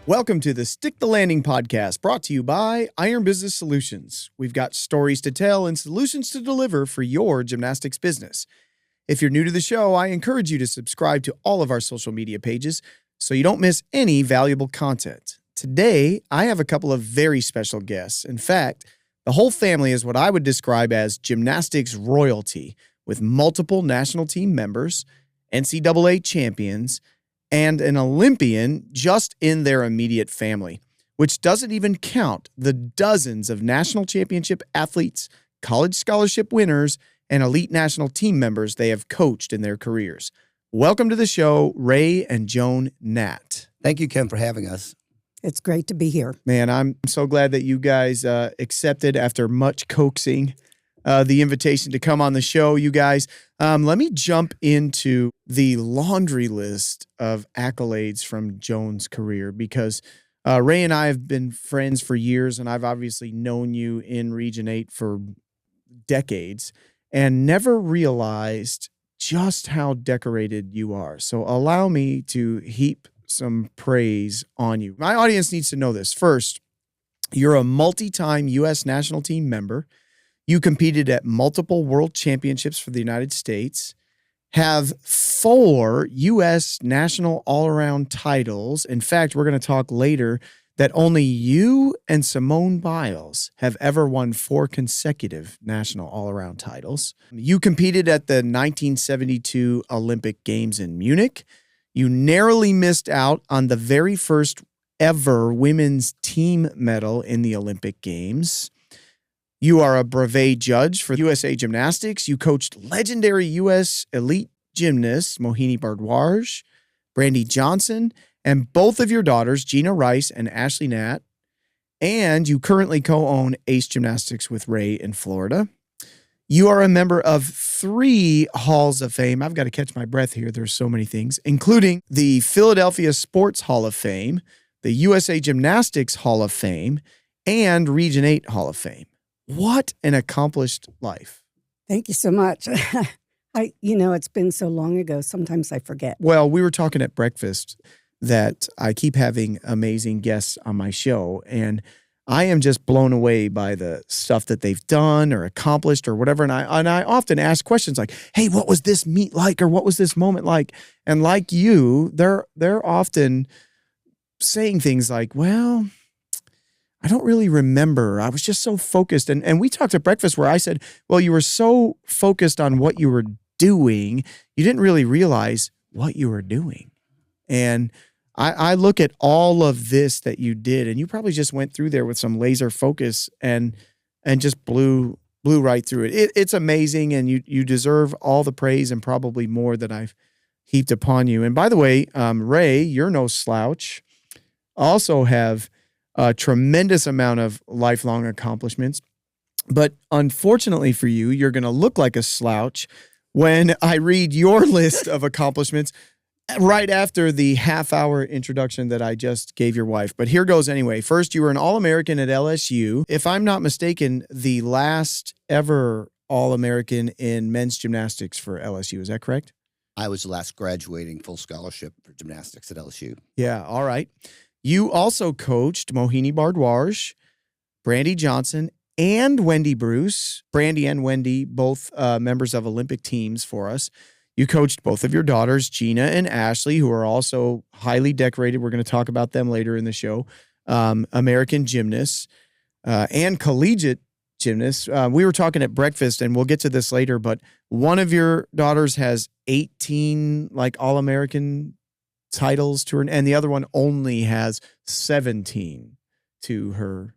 Welcome to the Stick the Landing podcast, brought to you by Iron Business Solutions. We've got stories to tell and solutions to deliver for your gymnastics business. If you're new to the show, I encourage you to subscribe to all of our social media pages so you don't miss any valuable content. Today, I have a couple of very special guests. In fact, the whole family is what I would describe as gymnastics royalty, with multiple national team members, NCAA champions, and an Olympian just in their immediate family, which doesn't even count the dozens of national championship athletes, college scholarship winners, and elite national team members they have coached in their careers. Welcome to the show, Ray and Joan Gnat. Thank you, Ken, for having us. It's great to be here. Man, I'm so glad that you guys accepted, after much coaxing, the invitation to come on the show, you guys. Let me jump into the laundry list of accolades from Joan's career, because Ray and I have been friends for years, and I've obviously known you in Region 8 for decades and never realized just how decorated you are. So allow me to heap some praise on you. My audience needs to know this. First, you're a multi-time U.S. national team member. You competed at multiple world championships for the United States, have 4 U.S. national all-around titles. In fact, we're going to talk later that only you and Simone Biles have ever won 4 consecutive national all-around titles. You competed at the 1972 Olympic Games in Munich. You narrowly missed out on the very first ever women's team medal in the Olympic Games. You are a brevet judge for USA Gymnastics. You coached legendary U.S. elite gymnasts Mohini Bardwaj, Brandy Johnson, and both of your daughters, Jeana Rice and Ashleigh Gnat. And you currently co-own ACE Gymnastics with Ray in Florida. You are a member of 3 Halls of Fame. I've got to catch my breath here. There's so many things, including the Philadelphia Sports Hall of Fame, the USA Gymnastics Hall of Fame, and Region 8 Hall of Fame. What an accomplished life. Thank you so much. It's been so long ago, sometimes I forget. Well, we were talking at breakfast that I keep having amazing guests on my show, and I am just blown away by the stuff that they've done or accomplished or whatever. And I often ask questions like, hey, what was this meet like? Or what was this moment like? And like you, they're often saying things like, well, I don't really remember. I was just so focused. And we talked at breakfast where I said, well, you were so focused on what you were doing, you didn't really realize what you were doing. And I look at all of this that you did, and you probably just went through there with some laser focus and just blew right through it. It's amazing, and you deserve all the praise and probably more that I've heaped upon you. And by the way, Ray, you're no slouch. Also have a tremendous amount of lifelong accomplishments. But unfortunately for you, you're going to look like a slouch when I read your list of accomplishments right after the half-hour introduction that I just gave your wife. But here goes anyway. First, you were an All-American at LSU. If I'm not mistaken, the last ever All-American in men's gymnastics for LSU. Is that correct? I was the last graduating full scholarship for gymnastics at LSU. Yeah, all right. You also coached Mohini Bardwaj, Brandy Johnson, and Wendy Bruce. Brandy and Wendy, both members of Olympic teams for us. You coached both of your daughters, Jeana and Ashleigh, who are also highly decorated. We're going to talk about them later in the show. American gymnasts and collegiate gymnasts. We were talking at breakfast, and we'll get to this later, but one of your daughters has 18 All-American titles to her, and the other one only has 17 to her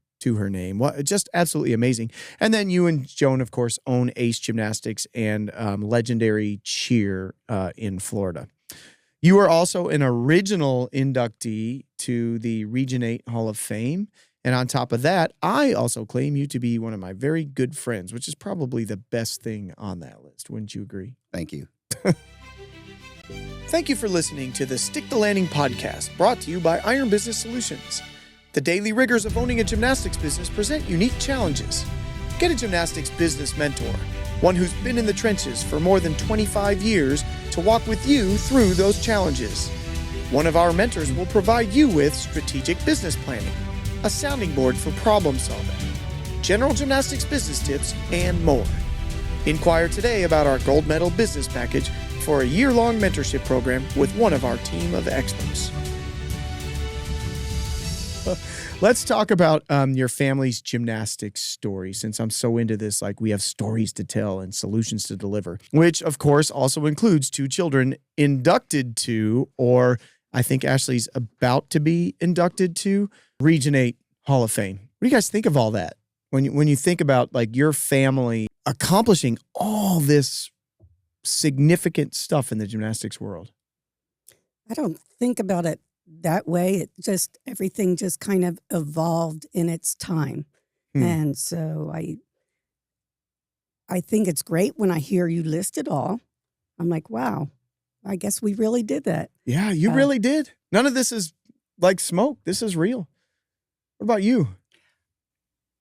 name. Just absolutely amazing. And then you and Joan, of course, own ACE Gymnastics and legendary cheer in Florida. You are also an original inductee to the Region 8 Hall of Fame. And on top of that, I also claim you to be one of my very good friends, which is probably the best thing on that list. Wouldn't you agree? Thank you. Thank you for listening to the Stick the Landing podcast, brought to you by Iron Business Solutions. The daily rigors of owning a gymnastics business present unique challenges. Get a gymnastics business mentor, one who's been in the trenches for more than 25 years to walk with you through those challenges. One of our mentors will provide you with strategic business planning, a sounding board for problem solving, general gymnastics business tips, and more. Inquire today about our gold medal business package for a year-long mentorship program with one of our team of experts. Let's talk about your family's gymnastics story, since I'm so into this. Like, we have stories to tell and solutions to deliver, which, of course, also includes 2 children inducted to, or I think Ashleigh's about to be inducted to, Region 8 Hall of Fame. What do you guys think of all that? When you think about, like, your family accomplishing all this significant stuff in the gymnastics world. I don't think about it that way. Everything just kind of evolved in its time. And so I think it's great when I hear you list it all. I'm like, wow, I guess we really did that. Yeah, you really did. None of this is like smoke. This is real. What about you?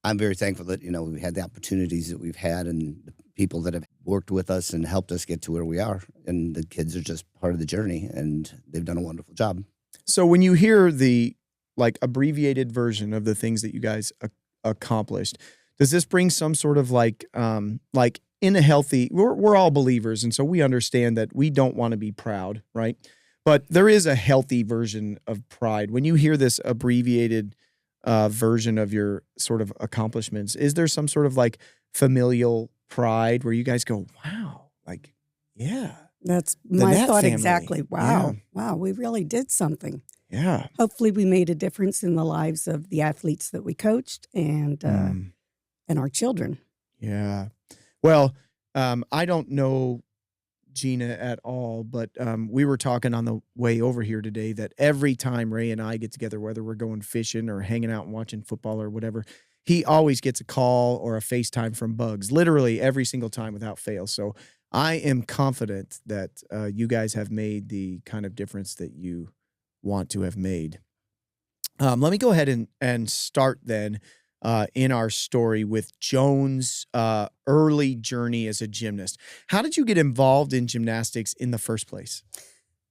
I'm very thankful that, we've had the opportunities that we've had and the people that have worked with us and helped us get to where we are. And the kids are just part of the journey, and they've done a wonderful job. So when you hear the abbreviated version of the things that you guys accomplished, does this bring some sort of in a healthy, we're all believers, and so we understand that we don't want to be proud, right? But there is a healthy version of pride. When you hear this abbreviated version of your sort of accomplishments, is there some sort of familial pride where you guys go, wow, yeah. That's my thought family. Exactly. Wow. Yeah. Wow. We really did something. Yeah. Hopefully we made a difference in the lives of the athletes that we coached and our children. Yeah. Well, I don't know Jeana at all, but we were talking on the way over here today that every time Ray and I get together, whether we're going fishing or hanging out and watching football or whatever, he always gets a call or a FaceTime from Bugs, literally every single time without fail. So I am confident that you guys have made the kind of difference that you want to have made. Let me go ahead and start then in our story with Joan's early journey as a gymnast. How did you get involved in gymnastics in the first place?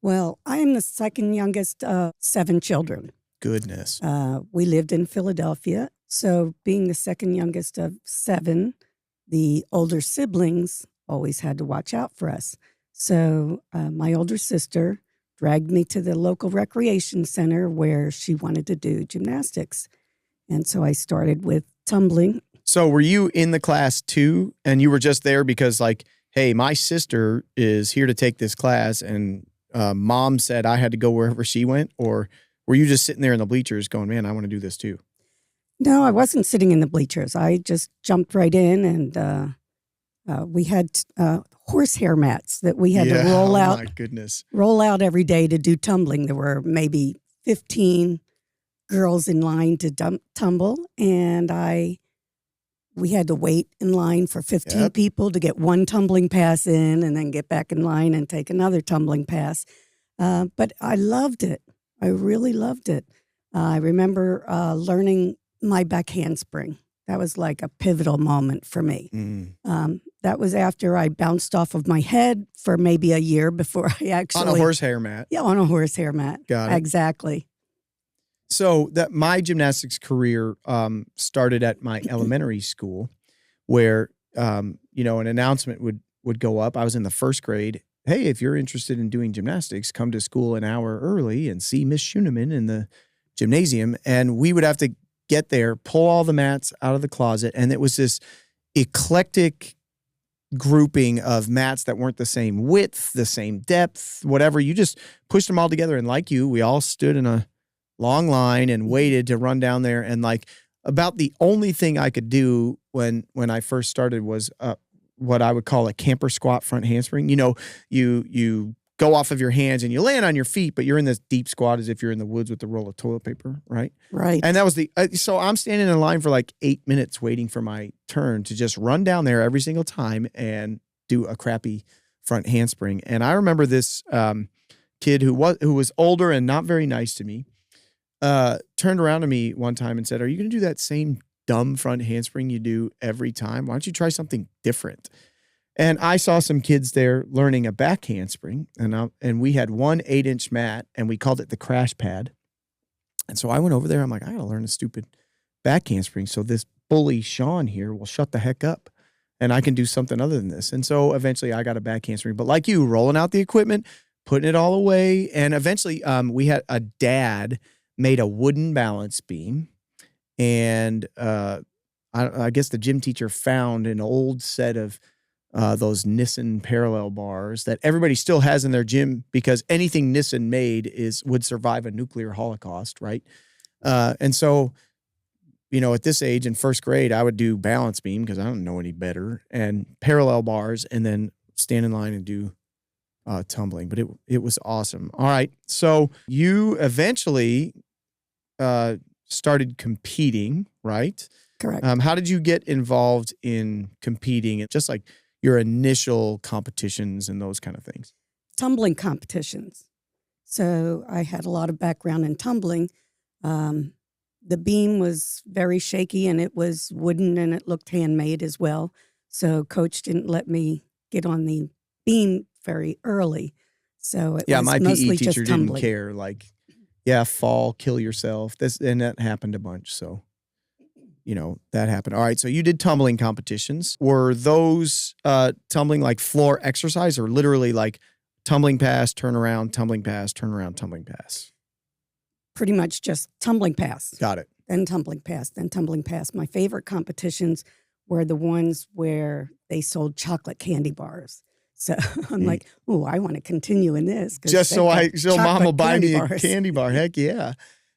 Well, I am the second youngest of 7 children. Goodness. We lived in Philadelphia. So being the second youngest of 7, the older siblings always had to watch out for us. So my older sister dragged me to the local recreation center where she wanted to do gymnastics. And so I started with tumbling. So were you in the class too? And you were just there because hey, my sister is here to take this class and mom said I had to go wherever she went? Or were you just sitting there in the bleachers going, man, I want to do this too? No, I wasn't sitting in the bleachers. I just jumped right in, and we had horsehair mats that we had to roll out. Oh my goodness. Roll out every day to do tumbling. There were maybe 15 girls in line to tumble, and we had to wait in line for 15 people to get one tumbling pass in and then get back in line and take another tumbling pass. But I loved it. I really loved it. I remember learning my back handspring. That was like a pivotal moment for me. That was after I bounced off of my head for maybe a year before I actually... On a horsehair mat. Yeah, on a horsehair mat. Got it. Exactly. So my gymnastics career started at my elementary school where, an announcement would go up. I was in the first grade. Hey, if you're interested in doing gymnastics, come to school an hour early and see Miss Schuneman in the gymnasium. And we would have to get there, pull all the mats out of the closet. And it was this eclectic grouping of mats that weren't the same width, the same depth, whatever. You just pushed them all together. And we all stood in a long line and waited to run down there. And about the only thing I could do when I first started was what I would call a camper squat front handspring. You go off of your hands and you land on your feet, but you're in this deep squat as if you're in the woods with a roll of toilet paper, right? Right. And that was so I'm standing in line for 8 minutes waiting for my turn to just run down there every single time and do a crappy front handspring. And I remember this kid who was older and not very nice to me, turned around to me one time and said, "Are you going to do that same dumb front handspring you do every time? Why don't you try something different?" And I saw some kids there learning a back handspring, and we had one 8-inch mat, and we called it the crash pad. And so I went over there. I'm like, I got to learn a stupid back handspring so this bully Sean here will shut the heck up, and I can do something other than this. And so eventually I got a back handspring. But like you, rolling out the equipment, putting it all away, and eventually we had a dad made a wooden balance beam, and I guess the gym teacher found an old set of those Nissan parallel bars that everybody still has in their gym because anything Nissan made would survive a nuclear holocaust, right? And so, at this age in first grade, I would do balance beam because I don't know any better, and parallel bars, and then stand in line and do tumbling. But it was awesome. All right, so you eventually started competing, right? Correct. How did you get involved in competing? Just like your initial competitions and those kind of things. Tumbling competitions. So I had a lot of background in tumbling. The beam was very shaky, and it was wooden, and it looked handmade as well. So coach didn't let me get on the beam very early. So it was my mostly PE just teacher didn't tumbling. care. Like, fall, kill yourself. And that happened a bunch. So, that happened. All right. So you did tumbling competitions. Were those tumbling like floor exercise, or literally like tumbling pass, turn around, tumbling pass, turn around, tumbling pass? Pretty much just tumbling pass. Got it. Then tumbling pass, then tumbling pass. My favorite competitions were the ones where they sold chocolate candy bars. So I'm like, oh, I want to continue in this. Just so mom will buy me a bars. candy bar. Heck yeah.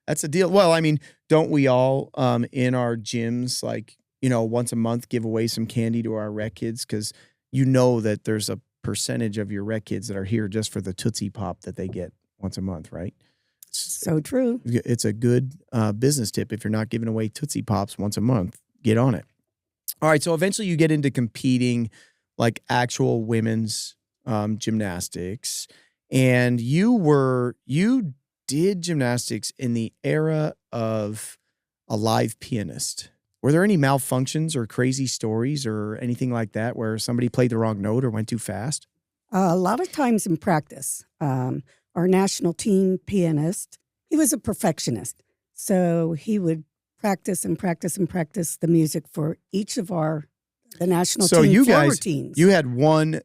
That's a deal. Well, I mean, don't we all in our gyms, like, once a month give away some candy to our rec kids? Because that there's a percentage of your rec kids that are here just for the Tootsie Pop that they get once a month, right? So true. It's a good business tip. If you're not giving away Tootsie Pops once a month, get on it. All right. So eventually you get into competing like actual women's gymnastics. And you did gymnastics in the era of a live pianist. Were there any malfunctions or crazy stories or anything like that where somebody played the wrong note or went too fast? A lot of times in practice, our national team pianist, he was a perfectionist. So he would practice and practice and practice the music for each of the national team forward teams. You had one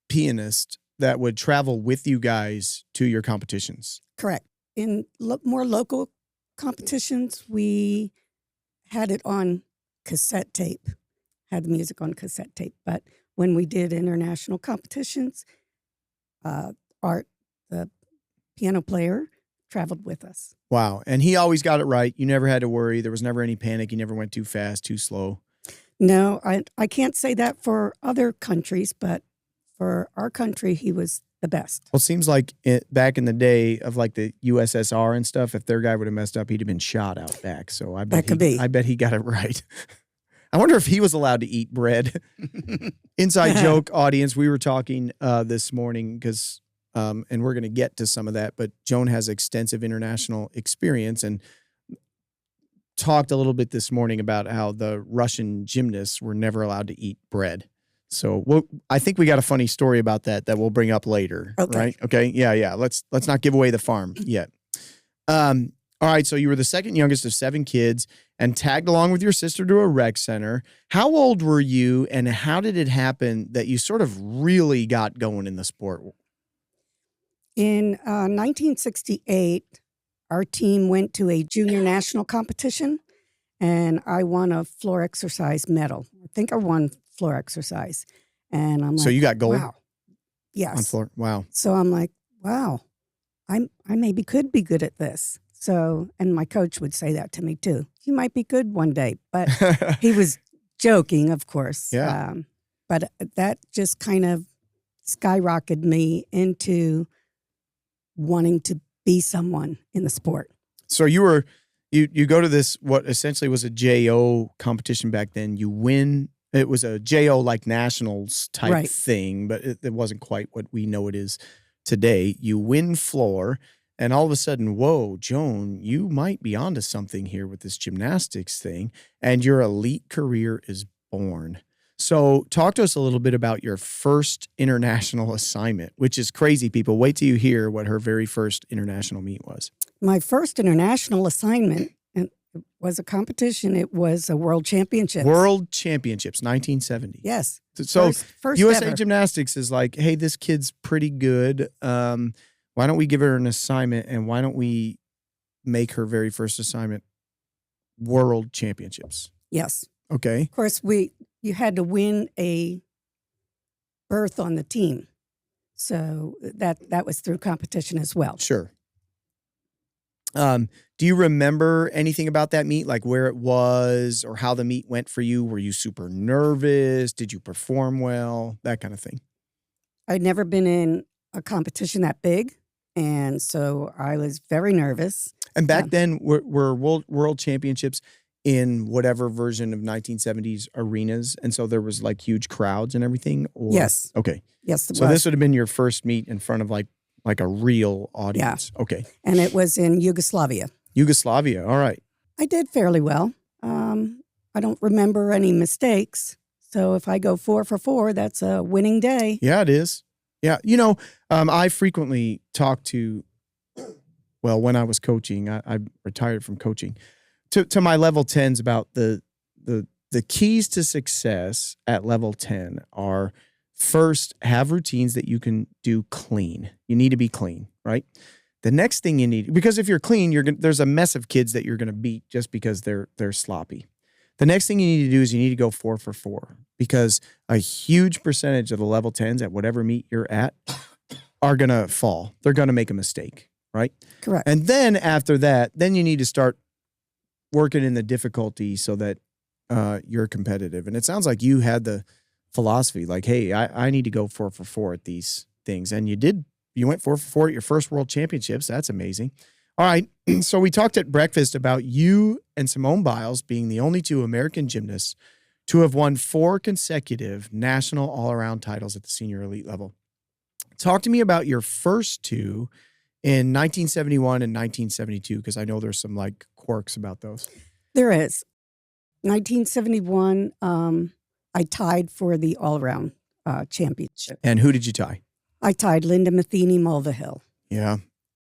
pianist that would travel with you guys to your competitions. Correct. In more local competitions, we had it on cassette tape, had the music on cassette tape. But when we did international competitions, the piano player traveled with us. Wow. And he always got it right. You never had to worry. There was never any panic. You never went too fast, too slow. No, I can't say that for other countries, but for our country, he was the best. Well, it seems like back in the day of like the USSR and stuff, if their guy would have messed up, he'd have been shot out back. So I bet he got it right. I wonder if he was allowed to eat bread. Inside joke, audience. We were talking this morning because, and we're going to get to some of that, but Joan has extensive international experience and talked a little bit this morning about how the Russian gymnasts were never allowed to eat bread. So I think we got a funny story about that we'll bring up later. Okay. Right? Okay. Yeah. Let's not give away the farm yet. All right. So you were the second youngest of 7 kids and tagged along with your sister to a rec center. How old were you, and how did it happen that you sort of really got going in the sport? In 1968, our team went to a junior national competition, and I won a floor exercise medal. I think I won floor exercise. And I'm like, so you got gold? Wow. Yes. On floor? Wow. So I'm like, wow, I maybe could be good at this. So, and my coach would say that to me too. You might be good one day, but he was joking, of course. Yeah. But that just kind of skyrocketed me into wanting to be someone in the sport. So you go to this, what essentially was a JO competition back then. You win. It was a JO like nationals type thing, but it wasn't quite what we know it is today. You win floor, and all of a sudden, whoa, Joan, you might be onto something here with this gymnastics thing, and your elite career is born. So talk to us a little bit about your first international assignment, which is crazy, people. Wait till you hear what her very first international meet was. My first international assignment was a competition. It was a World Championships. World Championships, 1970. Yes. So first USA ever. Gymnastics is like, hey, this kid's pretty good. Why don't we give her an assignment, and why don't we make her very first assignment World Championships? Yes. Okay. Of course, you had to win a berth on the team. So that was through competition as well. Sure. Do you remember anything about that meet, like where it was or how the meet went for you? Were you super nervous? Did you perform well? That kind of thing. I'd never been in a competition that big, and so I was very nervous. And back then, were world championships in whatever version of 1970s arenas, and so there was like huge crowds and everything? Or? Yes. Okay. Yes, it so was. This would have been your first meet in front of like a real audience. Yeah. Okay. And it was in Yugoslavia. Yugoslavia. All right. I did fairly well. I don't remember any mistakes. So if I go 4 for 4, that's a winning day. Yeah, it is. Yeah. I frequently talk to, well, when I was coaching, I retired from coaching, to my level 10s about the keys to success at level 10 are, first, have routines that you can do clean. You need to be clean, right? The next thing you need, because if you're clean, there's a mess of kids that you're going to beat just because they're sloppy. The next thing you need to do is you need to go 4 for 4, because a huge percentage of the level 10s at whatever meet you're at are going to fall. They're going to make a mistake, right? Correct. And then after that, then you need to start working in the difficulty so that you're competitive. And it sounds like you had the philosophy like, hey, I need to go 4 for 4 at these things. And you did. You went 4 for 4 at your first World Championships. That's amazing. All right. So we talked at breakfast about you and Simone Biles being the only 2 American gymnasts to have won 4 consecutive national all-around titles at the senior elite level. Talk to me about your first 2 in 1971 and 1972, because I know there's some like quirks about those. There is. 1971, I tied for the all-around championship. And who did you tie? I tied Linda Matheny Mulvihill. Yeah.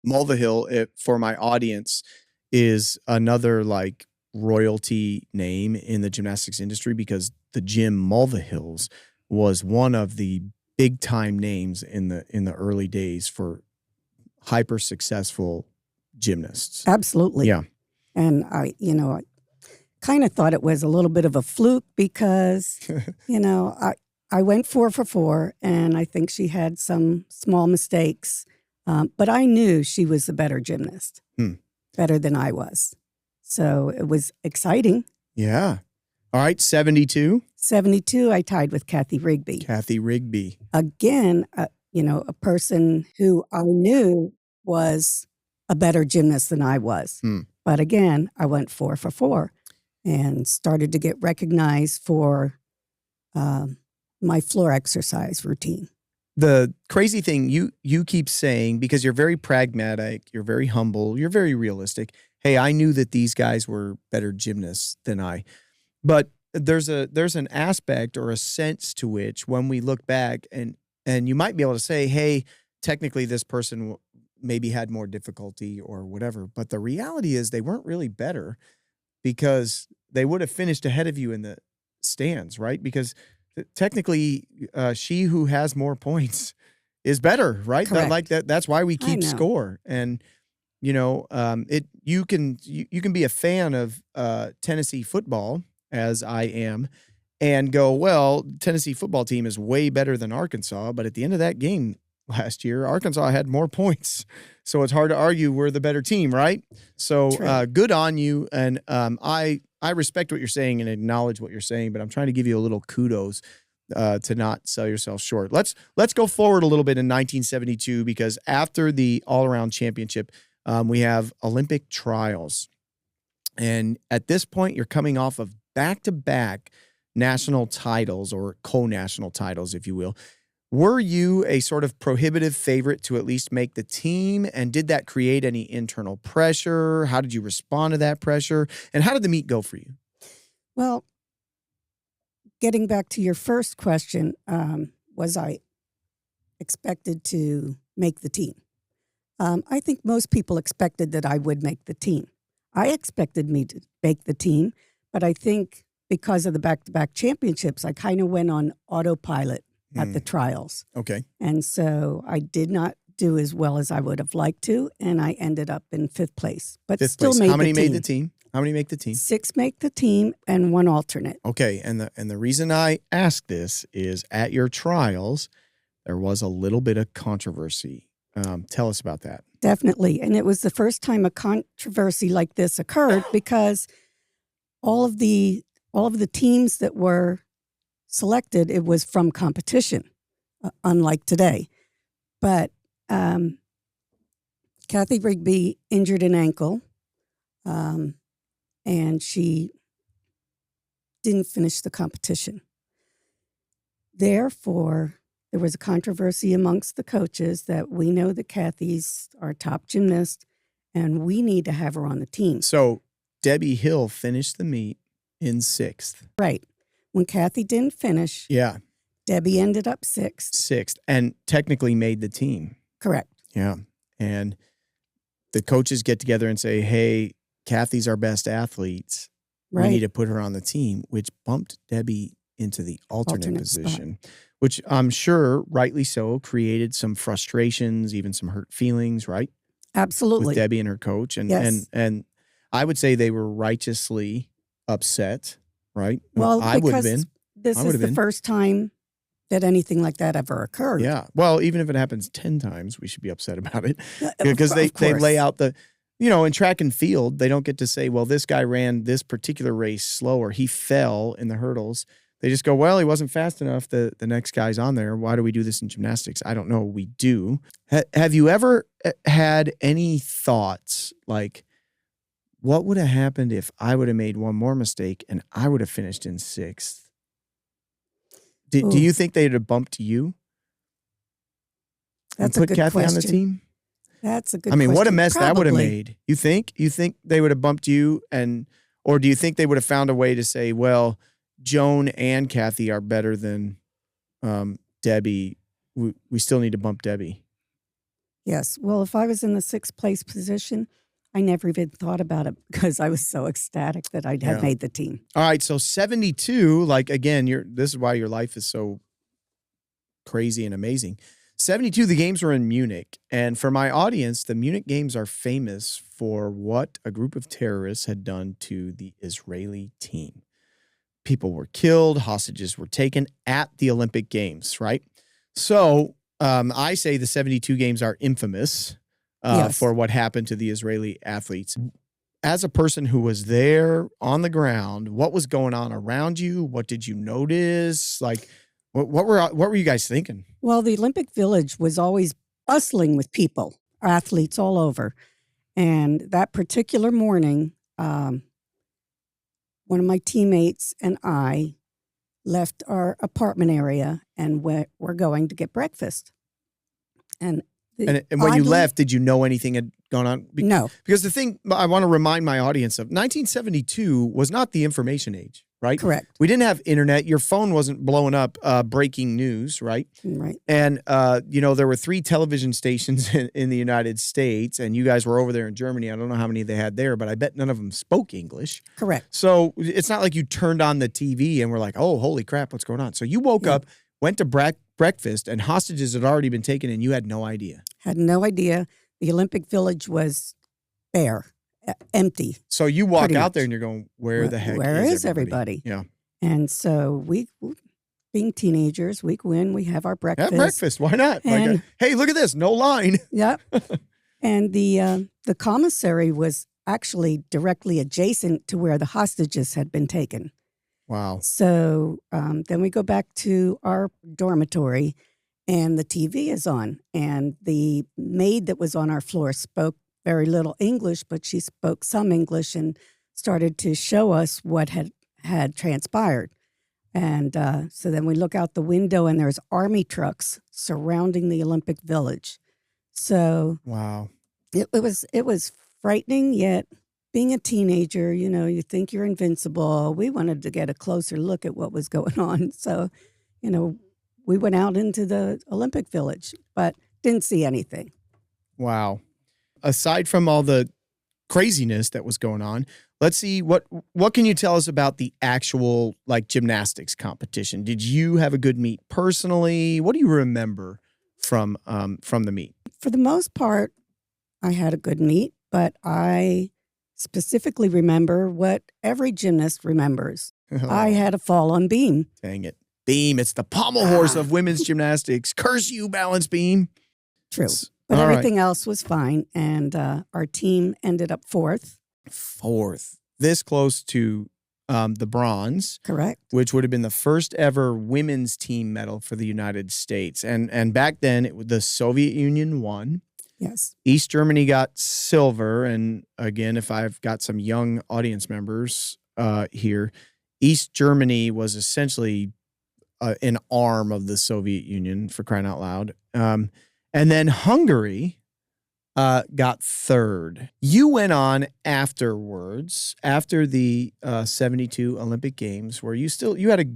Mulvihill, for my audience, is another like royalty name in the gymnastics industry, because the gym Mulvihills was one of the big time names in the early days for hyper successful gymnasts. Absolutely. Yeah. And I kind of thought it was a little bit of a fluke because, I went 4 for 4, and I think she had some small mistakes. But I knew she was the better gymnast, better than I was. So it was exciting. Yeah. All right, 72. 72, I tied with Kathy Rigby. Kathy Rigby. Again, a person who I knew was a better gymnast than I was. But again, I went 4 for 4 and started to get recognized for my floor exercise routine. The crazy thing you keep saying, because you're very pragmatic, you're very humble, you're very realistic. Hey, I knew that these guys were better gymnasts than I. But there's an aspect or a sense to which when we look back and you might be able to say, hey, technically this person maybe had more difficulty or whatever. But the reality is they weren't really better, because they would have finished ahead of you in the stands, right? Because technically, she who has more points is better, right? Correct. That's why we keep score. And you can be a fan of Tennessee football, as I am, and go, well, Tennessee football team is way better than Arkansas. But at the end of that game last year, Arkansas had more points, so it's hard to argue we're the better team, right? So good on you, and I respect what you're saying and acknowledge what you're saying, but I'm trying to give you a little kudos to not sell yourself short. Let's go forward a little bit in 1972, because after the all-around championship, we have Olympic trials. And at this point, you're coming off of back-to-back national titles, or co-national titles, if you will. Were you a sort of prohibitive favorite to at least make the team? And did that create any internal pressure? How did you respond to that pressure? And how did the meet go for you? Well, getting back to your first question, was I expected to make the team? I think most people expected that I would make the team. I expected me to make the team, but I think because of the back-to-back championships, I kind of went on autopilot at the trials. Okay. And so I did not do as well as I would have liked to, and I ended up in 5th place. But Fifth still place. made How many the team. made the team? How many make the team? 6 make the team and 1 alternate. Okay, and the reason I ask this is at your trials, there was a little bit of controversy. Tell us about that. Definitely. And it was the first time a controversy like this occurred because all of the teams that were selected, it was from competition, unlike today. But Kathy Rigby injured an ankle, and she didn't finish the competition. Therefore, there was a controversy amongst the coaches that we know that Kathy's our top gymnast, and we need to have her on the team. So Debbie Hill finished the meet in 6th. Right. When Kathy didn't finish, Yeah, Debbie ended up 6th. 6th, and technically made the team. Correct. Yeah, and the coaches get together and say, hey, Kathy's our best athlete. Right. We need to put her on the team, which bumped Debbie into the alternate position, which I'm sure, rightly so, created some frustrations, even some hurt feelings, right? Absolutely. With Debbie and her coach. And, Yes. and I would say they were righteously upset, right? Well, I would have because been. this I is would have the been. first time that anything like that ever occurred. Yeah. Well, even if it happens 10 times, we should be upset about it Of because they course. lay out the, in track and field, they don't get to say, well, this guy ran this particular race slower. He fell in the hurdles. They just go, well, he wasn't fast enough. The next guy's on there. Why do we do this in gymnastics? I don't know. We do. Have you ever had any thoughts like, what would have happened if I would have made one more mistake and I would have finished in 6th? Do you think they'd have bumped you? That's and a put good Kathy question. on the team? That's a good I mean, question. what a mess that would have Probably. made. You think they would have bumped you, or do you think they would have found a way to say, well, Joan and Kathy are better than Debbie. We still need to bump Debbie. Yes. Well, if I was in the 6th place position, I never even thought about it because I was so ecstatic that I had made the team. All right, so 72, like again, this is why your life is so crazy and amazing. 72, the games were in Munich. And for my audience, the Munich games are famous for what a group of terrorists had done to the Israeli team. People were killed, hostages were taken at the Olympic Games, right? So I say the 72 games are infamous for what happened to the Israeli athletes. As a person who was there on the ground, what was going on around you? What did you notice? Like, what were you guys thinking? Well, the Olympic Village was always bustling with people, athletes all over. And that particular morning, one of my teammates and I left our apartment area and we're going to get breakfast. And when you left, did you know anything had gone on? No. Because the thing I want to remind my audience of, 1972 was not the information age, right? Correct. We didn't have internet. Your phone wasn't blowing up breaking news, right? Right. And, there were 3 television stations in the United States, and you guys were over there in Germany. I don't know how many they had there, but I bet none of them spoke English. Correct. So it's not like you turned on the TV and were like, oh, holy crap, what's going on? So you woke up, went to breakfast, and hostages had already been taken, and you had no idea. Had no idea. The Olympic Village was bare, empty. So you walk Pretty out much. there and you're going, where the heck Where is is everybody? Yeah. And so we, being teenagers, we go in, we have our breakfast. Have breakfast. Why not? And- Hey, look at this. No line. Yep. And the commissary was actually directly adjacent to where the hostages had been taken. Wow. So then we go back to our dormitory and the TV is on. And the maid that was on our floor spoke very little English, but she spoke some English and started to show us what had transpired. And so then we look out the window and there's army trucks surrounding the Olympic Village. So wow, it was frightening yet being a teenager, you think you're invincible. We wanted to get a closer look at what was going on. So, we went out into the Olympic Village, but didn't see anything. Wow. Aside from all the craziness that was going on, let's see what can you tell us about the actual gymnastics competition? Did you have a good meet personally? What do you remember from the meet? For the most part, I had a good meet, but I specifically remember what every gymnast remembers. Oh, I had a fall on beam. dang it. Beam, it's the pommel horse of women's gymnastics. Curse you, balance beam. True. But all everything else was fine, and our team ended up fourth. Fourth. This close to the bronze. Correct. Which would have been the first ever women's team medal for the United States. And back then, the Soviet Union won. Yes. East Germany got silver. And again, if I've got some young audience members here, East Germany was essentially an arm of the Soviet Union, for crying out loud. And then Hungary got third. You went on afterwards, after the 72 Olympic Games, where you had a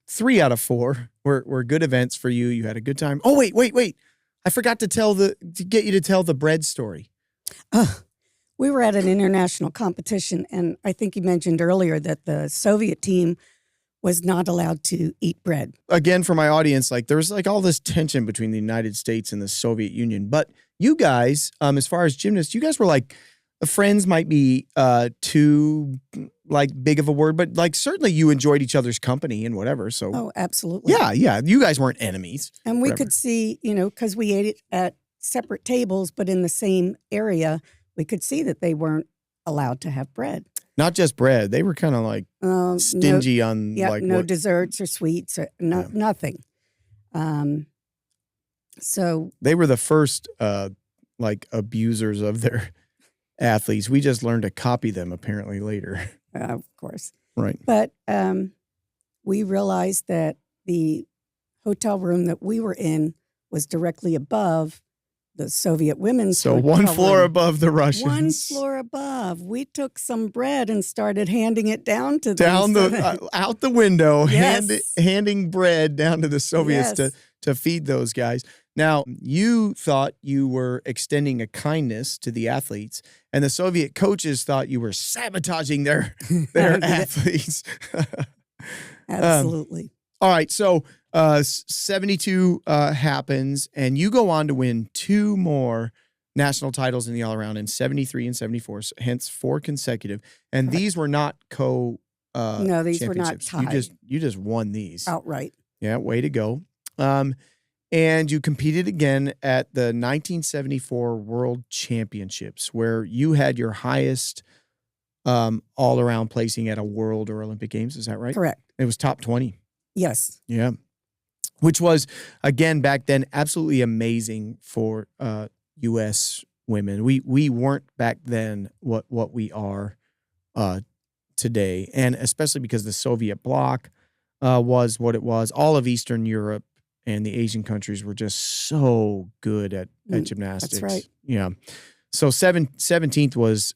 3 out of 4 were good events for you. You had a good time. Oh, wait. I forgot to get you to tell the bread story. We were at an international competition, and I think you mentioned earlier that the Soviet team was not allowed to eat bread. Again, for my audience, there was all this tension between the United States and the Soviet Union. But you guys, as far as gymnasts, you guys were friends might be too big of a word, but certainly you enjoyed each other's company and whatever. So Oh, absolutely. yeah, you guys weren't enemies. And we could see, because we ate it at separate tables, but in the same area, we could see that they weren't allowed to have bread. Not just bread. They were kind of stingy on no desserts or sweets or nothing. So they were the first abusers of their athletes. We just learned to copy them apparently later. Of course. Right. But we realized that the hotel room that we were in was directly above the Soviet women's So hotel one floor room. above the Russians. One floor above. We took some bread and started handing it down to them. Out the window, Yes. handing bread down to the Soviets Yes. to feed those guys. Now, you thought you were extending a kindness to the athletes, and the Soviet coaches thought you were sabotaging their athletes. Absolutely. All right, so 72 happens, and you go on to win 2 more national titles in the all-around in 73 and 74, hence 4 consecutive. And these were not No, these were not championships. tied. You just won these. Outright. Yeah, way to go. And you competed again at the 1974 World Championships, where you had your highest all-around placing at a World or Olympic Games. Is that right? Correct. It was top 20. Yes. Yeah. Which was, again, back then, absolutely amazing for U.S. women. We weren't back then what we are today, and especially because the Soviet bloc was what it was. All of Eastern Europe and the Asian countries were just so good at gymnastics. That's right. Yeah. So 17th was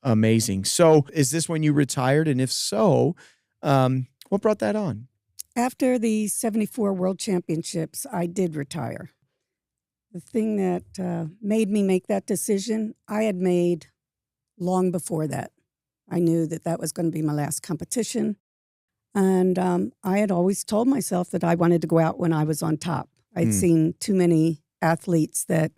amazing. So is this when you retired? And if so, what brought that on? After the 74 World Championships, I did retire. The thing that made me make that decision, I had made long before that. I knew that was going to be my last competition. And I had always told myself that I wanted to go out when I was on top. I'd seen too many athletes that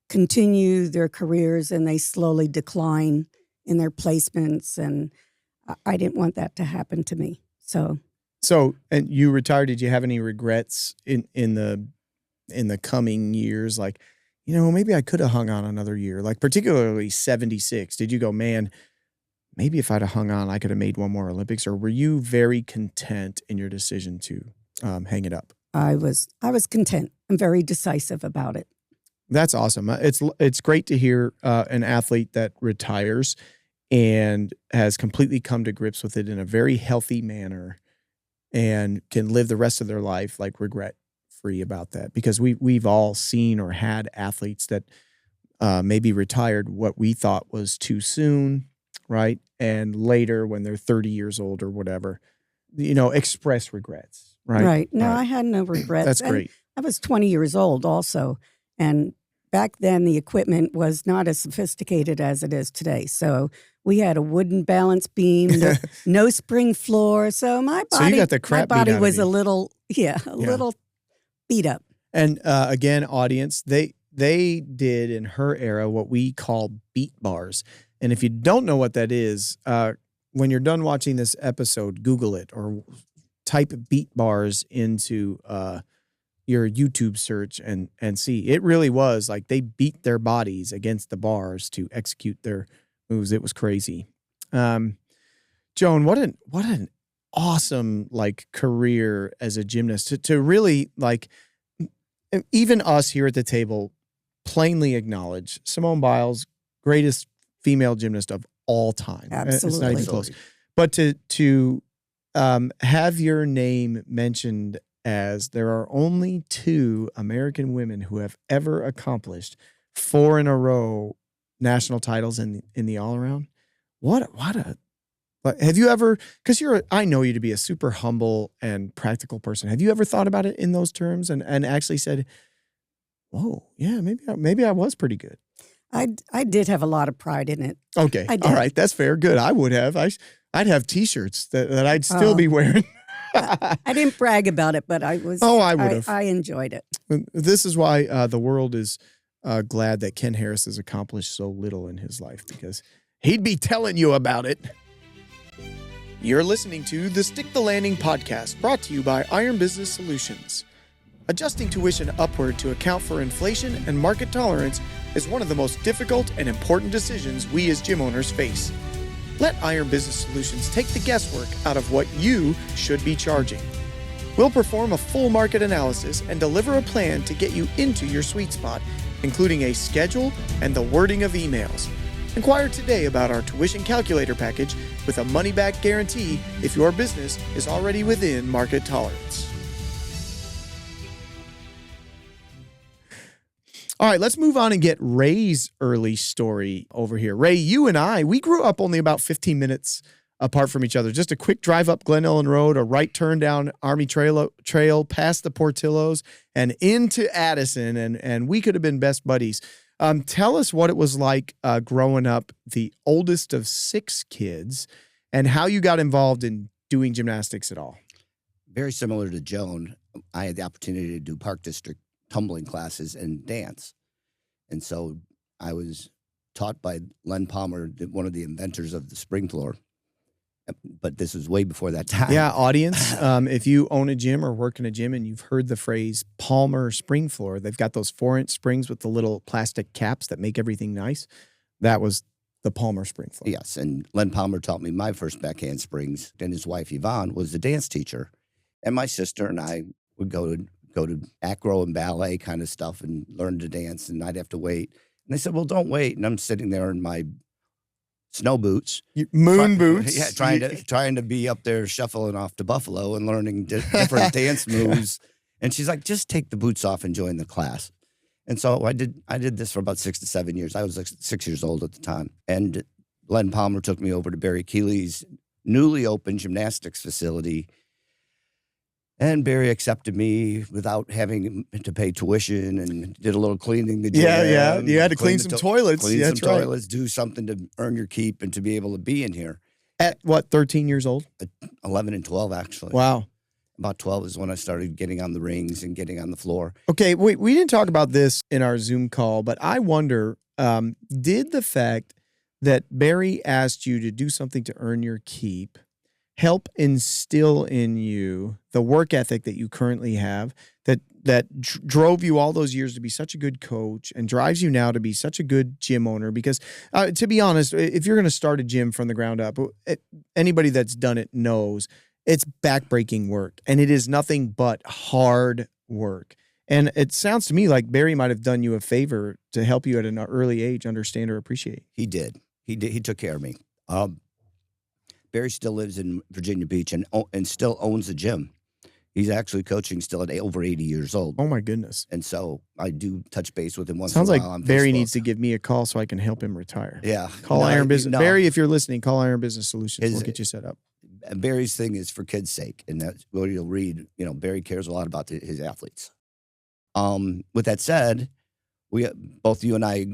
continue their careers and they slowly decline in their placements. And I didn't want that to happen to me. So, and you retired. Did you have any regrets in the coming years? Maybe I could have hung on another year, particularly 76. Did you go, man, maybe if I'd have hung on, I could have made one more Olympics? Or were you very content in your decision to hang it up? I was content. I'm very decisive about it. That's awesome. It's great to hear an athlete that retires and has completely come to grips with it in a very healthy manner and can live the rest of their life regret-free about that. Because we've all seen or had athletes that maybe retired what we thought was too soon, right? And later when they're 30 years old or whatever, express regrets, right? Right. No, Right. I had no regrets. That's And great. I was 20 years old also. And back then, the equipment was not as sophisticated as it is today. So we had a wooden balance beam, no spring floor. So my body, So you got the crap my body beat out was of a you. little, little beat up. And again, audience, they did in her era what we call beat bars. And if you don't know what that is, when you're done watching this episode, Google it or type beat bars into your YouTube search and see. It really was like they beat their bodies against the bars to execute their moves. It was crazy. Joan, what an awesome career as a gymnast to really even us here at the table plainly acknowledge Simone Biles, greatest female gymnast of all time. Absolutely. It's not even close. But to have your name mentioned as there are only 2 American women who have ever accomplished 4 in a row national titles in the all around. Have you ever, because I know you to be a super humble and practical person. Have you ever thought about it in those terms and actually said, whoa, yeah, maybe I was pretty good? I did have a lot of pride in it. Okay. All right. That's fair. Good. I would have. I'd have T-shirts that I'd still be wearing. I didn't brag about it, but I was. Oh, I would have. I enjoyed it. This is why the world is glad that Ken Harris has accomplished so little in his life, because he'd be telling you about it. You're listening to the Stick the Landing podcast, brought to you by Iron Business Solutions. Adjusting tuition upward to account for inflation and market tolerance is one of the most difficult and important decisions we as gym owners face. Let Iron Business Solutions take the guesswork out of what you should be charging. We'll perform a full market analysis and deliver a plan to get you into your sweet spot, including a schedule and the wording of emails. Inquire today about our tuition calculator package with a money-back guarantee if your business is already within market tolerance. All right, let's move on and get Ray's early story over here. Ray, you and I, we grew up only about 15 minutes apart from each other. Just a quick drive up Glen Ellen Road, a right turn down Army Trail, past the Portillos, and into Addison, and we could have been best buddies. Tell us what it was like growing up the oldest of 6 kids and how you got involved in doing gymnastics at all. Very similar to Joan, I had the opportunity to do Park District tumbling classes and dance. And so I was taught by Len Palmer, one of the inventors of the spring floor. But this was way before that time. Yeah, audience, if you own a gym or work in a gym and you've heard the phrase Palmer spring floor, they've got those 4-inch springs with the little plastic caps that make everything nice. That was the Palmer spring floor. Yes, and Len Palmer taught me my first backhand springs, and his wife Yvonne was the dance teacher. And my sister and I would go to acro and ballet kind of stuff and learn to dance, and I'd have to wait. And they said, well, don't wait. And I'm sitting there in my snow boots. Moon boots. Yeah, trying to be up there shuffling off to Buffalo and learning different dance moves. And she's like, just take the boots off and join the class. And so I did this for about 6 to 7 years. I was like 6 years old at the time. And Len Palmer took me over to Barry Keeley's newly opened gymnastics facility. And Barry accepted me without having to pay tuition and did a little cleaning the gym. Yeah. You had to clean some toilets. Clean Yeah, some toilets, do something to earn your keep and to be able to be in here. At what, 13 years old? 11 and 12, actually. Wow. About 12 is when I started getting on the rings and getting on the floor. Okay, we didn't talk about this in our Zoom call, but I wonder, did the fact that Barry asked you to do something to earn your keep help instill in you the work ethic that you currently have that drove you all those years to be such a good coach and drives you now to be such a good gym owner? Because to be honest, if you're going to start a gym from the ground up, anybody that's done it knows it's backbreaking work, and it is nothing but hard work. And it sounds to me like Barry might have done you a favor to help you at an early age understand or appreciate. He did. He took care of me. Barry still lives in Virginia Beach and still owns a gym. He's actually coaching still at over 80 years old. Oh my goodness. And so I do touch base with him once Sounds in a like while on Barry Facebook. needs to give me a call so I can help him retire. Yeah. Call Iron Business. Barry, if you're listening, call Iron Business Solutions. We'll get you set up. Barry's thing is for kids' sake. And that's what you'll read. You know, Barry cares a lot about his athletes. With that said, both you and I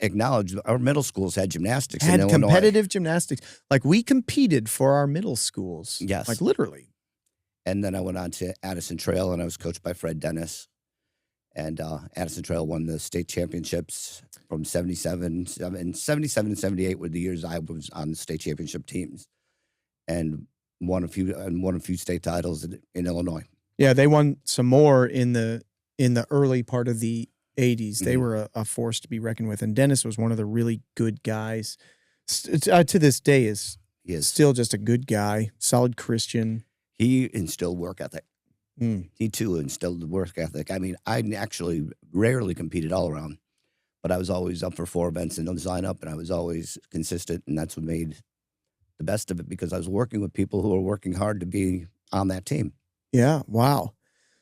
acknowledge our middle schools had gymnastics in Illinois. Competitive gymnastics. Like we competed for our middle schools. Yes. Like literally. And then I went on to Addison Trail, and I was coached by Fred Dennis. And Addison Trail won the state championships from 77 and 78 were the years I was on the state championship teams, and won a few state titles in Illinois. Yeah, they won some more in the early part of the 80s. They were a force to be reckoned with, and Dennis was one of the really good guys. To this day, he is still just a good guy, solid Christian. He instilled work ethic. He too instilled the work ethic. I mean, I actually rarely competed all around, but I was always up for 4 events in the lineup, and I was always consistent, and that's what made the best of it, because I was working with people who were working hard to be on that team. Yeah, wow.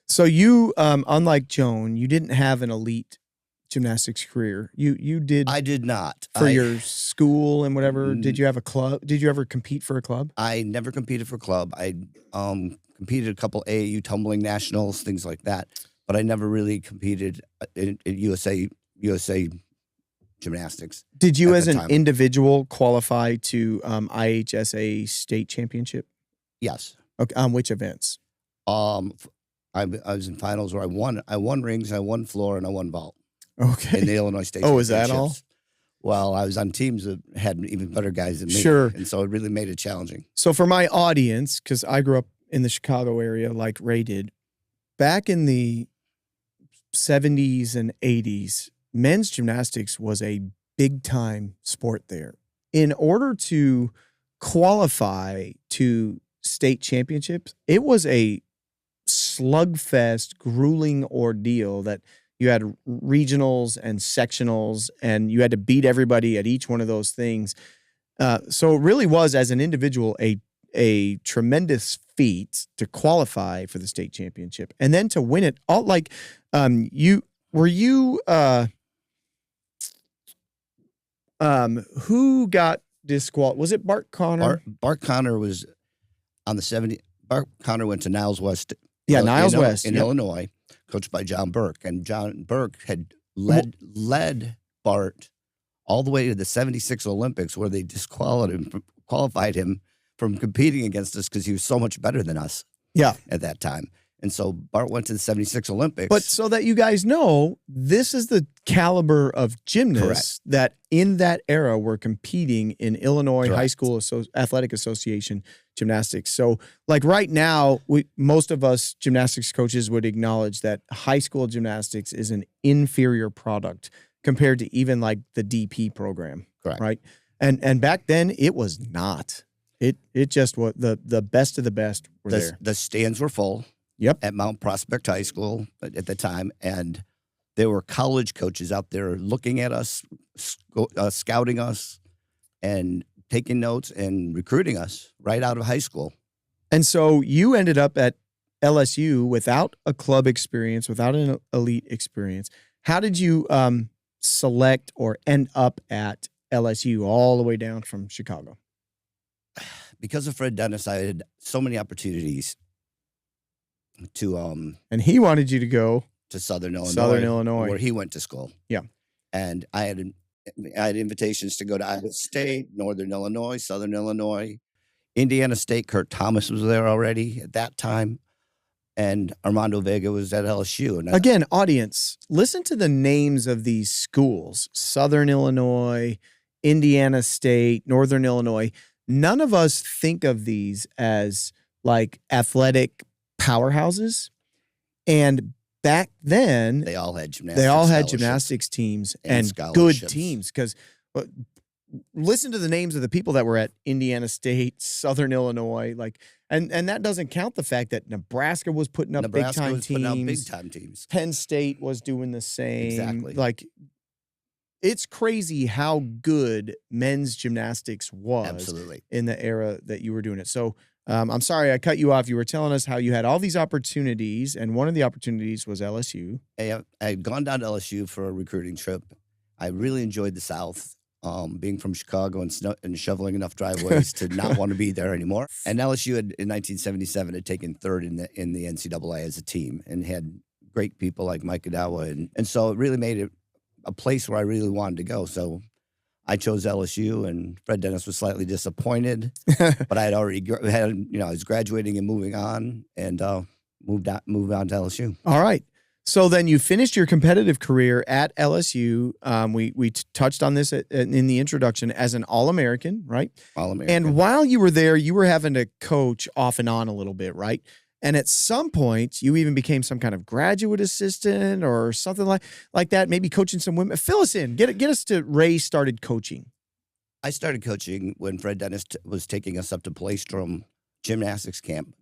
So you, unlike Joan, you didn't have an elite gymnastics career. You did. I did not. For your school and whatever. Did you have a club? Did you ever compete for a club? I never competed for a club. I competed a couple AAU tumbling nationals, things like that, but I never really competed in USA gymnastics. Did you, as an individual, qualify to IHSA state championship? Yes. Okay. On which events? I was in finals where I won rings, I won floor, and I won vault. Okay. In the Illinois State Oh, is that all? Well, I was on teams that had even better guys than me. Sure. And so it really made it challenging. So for my audience, because I grew up in the Chicago area like Ray did, back in the 70s and 80s, men's gymnastics was a big-time sport there. In order to qualify to state championships, it was a slugfest, grueling ordeal that you had regionals and sectionals, and you had to beat everybody at each one of those things. So it really was, as an individual, a tremendous feat to qualify for the state championship, and then to win it all. Like, who got disqualified? Was it Bart Connor? Bart Connor was on the 70. Bart Connor went to Niles West. Yeah, Niles West in Illinois, coached by John Burke, and John Burke had led Bart all the way to the 76 Olympics, where they qualified him from competing against us because he was so much better than us. Yeah, at that time. And so Bart went to the 76 Olympics. But so that you guys know, this is the caliber of gymnasts that in that era were competing in Illinois High School Athletic Association gymnastics. So like right now, most of us gymnastics coaches would acknowledge that high school gymnastics is an inferior product compared to even like the DP program. Correct. Right. And back then it was not. It just was the best of the best were there. The stands were full. Yep. At Mount Prospect High School at the time. And there were college coaches out there looking at us, scouting us, and taking notes and recruiting us right out of high school. And so you ended up at LSU without a club experience, without an elite experience. How did you select or end up at LSU all the way down from Chicago? Because of Fred Dennis, I had so many opportunities to and he wanted you to go to Southern Illinois, where he went to school. Yeah. And I had invitations to go to Iowa State, Northern Illinois, Southern Illinois, Indiana State. Kurt Thomas was there already at that time, and Armando Vega was at LSU. And again, audience, listen to the names of these schools: Southern Illinois, Indiana State, Northern Illinois. None of us think of these as like athletic powerhouses, and back then they all had gymnastics teams and good teams. Because listen to the names of the people that were at Indiana State, Southern Illinois, like, and that doesn't count the fact that Nebraska was putting up big time teams. Penn State was doing the same. Exactly. Like, it's crazy how good men's gymnastics was. Absolutely. In the era that you were doing it. So I'm sorry I cut you off. You were telling us how you had all these opportunities, and one of the opportunities was LSU. I had gone down to LSU for a recruiting trip. I really enjoyed the South, being from Chicago and shoveling enough driveways to not want to be there anymore. And LSU in 1977 had taken third in the NCAA as a team and had great people like Mike Adawa. And so it really made it a place where I really wanted to go. So I chose LSU, and Fred Dennis was slightly disappointed, but I had already I was graduating and moving on, and moved on to LSU. All right. So then you finished your competitive career at LSU. We touched on this in the introduction as an All-American, right? All-American. And while you were there, you were having to coach off and on a little bit, right? And at some point, you even became some kind of graduate assistant or something like that, maybe coaching some women. Fill us in. Get us to Ray started coaching. I started coaching when Fred Dennis was taking us up to Playstrom Gymnastics Camp,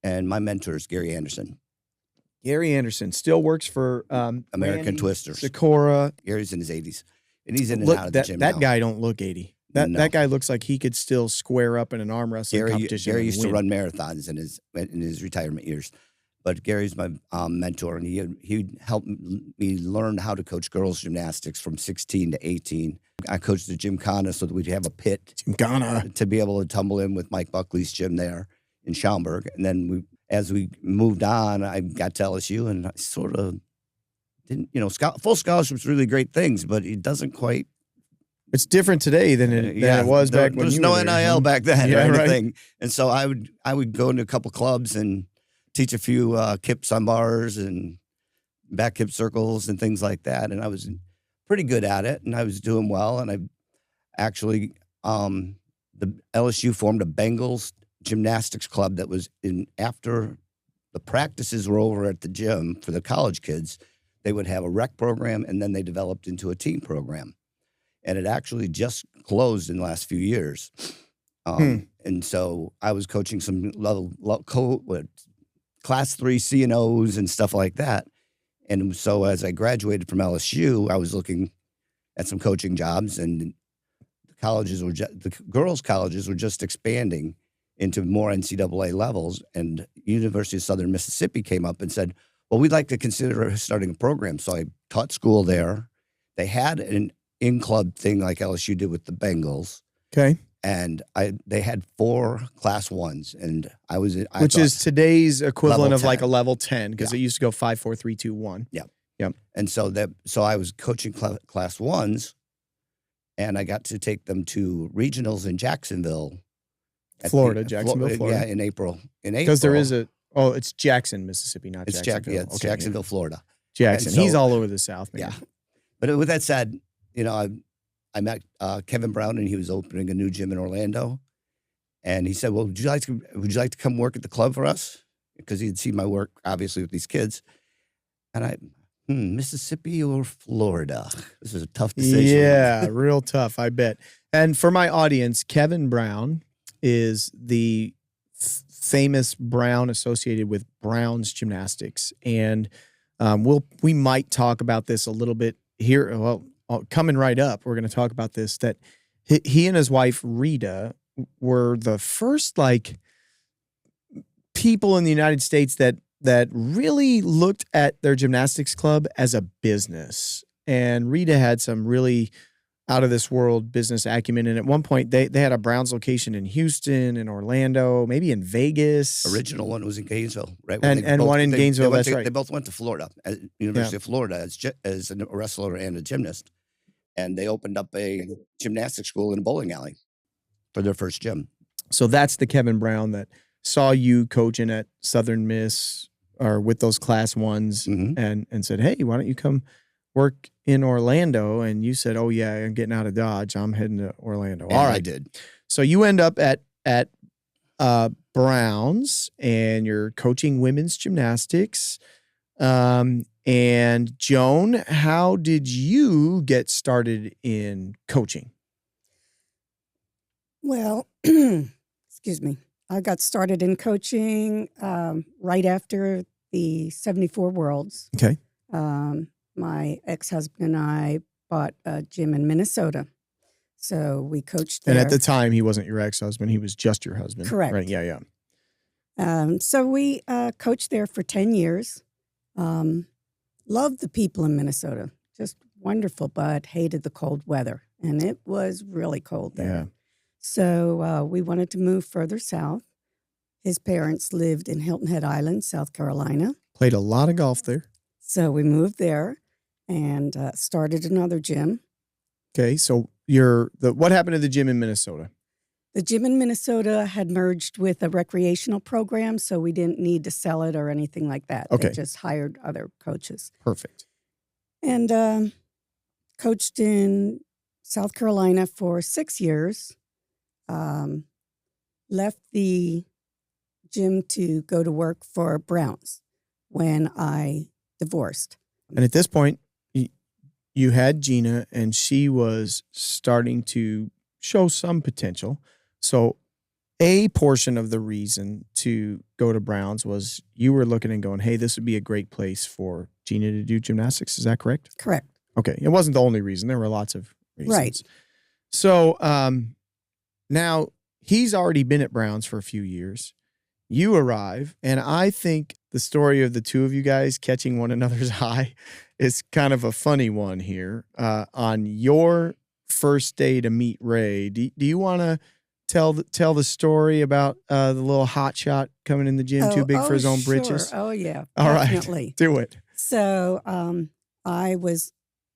and my mentor is Gary Anderson. Gary Anderson still works for American Twisters. Sikora. Gary's in his 80s, and he's in and out of the gym That now. guy don't look 80. That guy looks like he could still square up in an arm wrestling competition. Gary used to run marathons in his retirement years, but Gary's my mentor, and he helped me learn how to coach girls gymnastics from 16 to 18. I coached the Gymkhana so that we'd have a pit to be able to tumble in with Mike Buckley's gym there in Schaumburg. And then as we moved on, I got to LSU, and I sort of didn't, full scholarships, really great things, but it doesn't quite. It's different today than it was back when there was you no were there. NIL back then or Yeah, anything. right. And so I would go into a couple clubs and teach a few kips on bars and back hip circles and things like that. And I was pretty good at it, and I was doing well. And I actually, the LSU formed a Bengals gymnastics club that was after the practices were over at the gym for the college kids, they would have a rec program, and then they developed into a team program. And it actually just closed in the last few years. And so I was coaching some class 3 C&Os and stuff like that. And so as I graduated from LSU, I was looking at some coaching jobs, and the girls' colleges were just expanding into more NCAA levels. And University of Southern Mississippi came up and said, well, we'd like to consider starting a program. So I taught school there. They had an in-club thing like LSU did with the Bengals. Okay. And they had 4 class 1s, and which is today's equivalent of like a level 10, because Yeah. it used to go 5, 4, 3, 2, 1. Yeah. Yep. And so I was coaching class 1s, and I got to take them to regionals in Jacksonville, Florida. Yeah, in April. Because there is it's Jackson, Mississippi, not Jacksonville. It's Jacksonville, Florida. Jackson. So, he's all over the South, man. Yeah. But with that said, I met Kevin Brown, and he was opening a new gym in Orlando, and he said, "Well, would you like to come work at the club for us?" Because he had seen my work obviously with these kids, and Mississippi or Florida? This is a tough decision. Yeah, real tough, I bet. And for my audience, Kevin Brown is the famous Brown associated with Brown's Gymnastics, and we might talk about this a little bit here. Well, coming right up, we're going to talk about this, that he and his wife, Rita, were the first people in the United States that really looked at their gymnastics club as a business. And Rita had some really out of this world business acumen. And at one point they had a Browns location in Houston, in Orlando, maybe in Vegas. Original one was in Gainesville, right? And one in Gainesville, that's right. They both went to Florida, at University of Florida, as a wrestler and a gymnast. And they opened up a gymnastics school in a bowling alley for their first gym. So that's the Kevin Brown that saw you coaching at Southern Miss or with those class 1s, Mm-hmm. and said, hey, why don't you come work in Orlando? And you said, oh, yeah, I'm getting out of Dodge. I'm heading to Orlando. And all right. I did. So you end up at Brown's, and you're coaching women's gymnastics. And Joan, how did you get started in coaching? Well, excuse me. I got started in coaching right after the 74 Worlds. Okay. My ex-husband and I bought a gym in Minnesota. So we coached there. And at the time, he wasn't your ex-husband. He was just your husband. Correct. Right. Yeah. So we coached there for 10 years. Loved the people in Minnesota. Just wonderful, but hated the cold weather. And it was really cold there. Yeah. So we wanted to move further south. His parents lived in Hilton Head Island, South Carolina. Played a lot of golf there. So we moved there and started another gym. Okay. So what happened to the gym in Minnesota? The gym in Minnesota had merged with a recreational program, so we didn't need to sell it or anything like that. Okay. They just hired other coaches. Perfect. And coached in South Carolina for 6 years. Left the gym to go to work for Browns when I divorced. And at this point, you had Jeana, and she was starting to show some potential. So a portion of the reason to go to Browns was you were looking and going, hey, this would be a great place for Jeana to do gymnastics. Is that correct? Correct. Okay. It wasn't the only reason. There were lots of reasons. Right. So now he's already been at Browns for a few years. You arrive, and I think the story of the two of you guys catching one another's eye is kind of a funny one here. On your first day to meet Ray, do you want to tell the story about the little hot shot coming in the gym, too big for his own britches? Oh, yeah. All definitely. right. Do it. So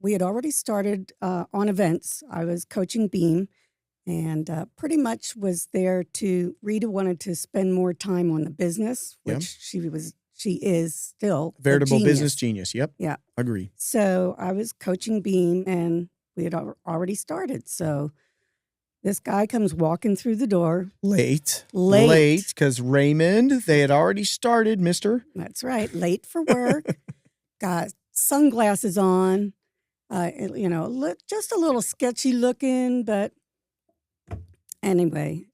we had already started on events. I was coaching beam and pretty much was there Rita wanted to spend more time on the business, which she is still Veritable a genius. business genius. Yep. Yeah. Agree. So I was coaching beam and we had already started. So this guy comes walking through the door. Late, because Raymond, they had already started, mister. That's right. Late for work. Got sunglasses on. Just a little sketchy looking, but anyway,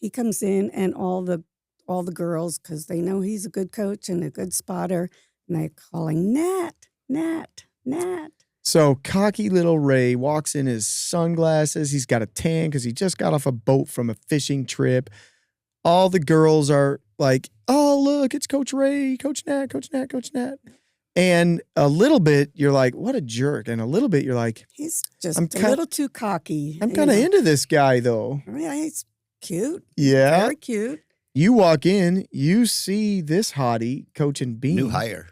he comes in and all the girls, because they know he's a good coach and a good spotter, and they're calling Gnat, Gnat, Gnat. So cocky little Ray walks in his sunglasses. He's got a tan because he just got off a boat from a fishing trip. All the girls are like, oh, look, it's Coach Ray, Coach Gnat, Coach Gnat, Coach Gnat. And a little bit, you're like, what a jerk. And a little bit, you're like, he's just a little too cocky. I'm kind of into this guy, though. Yeah, he's cute. Yeah. Very cute. You walk in, you see this hottie coaching beam. New hire.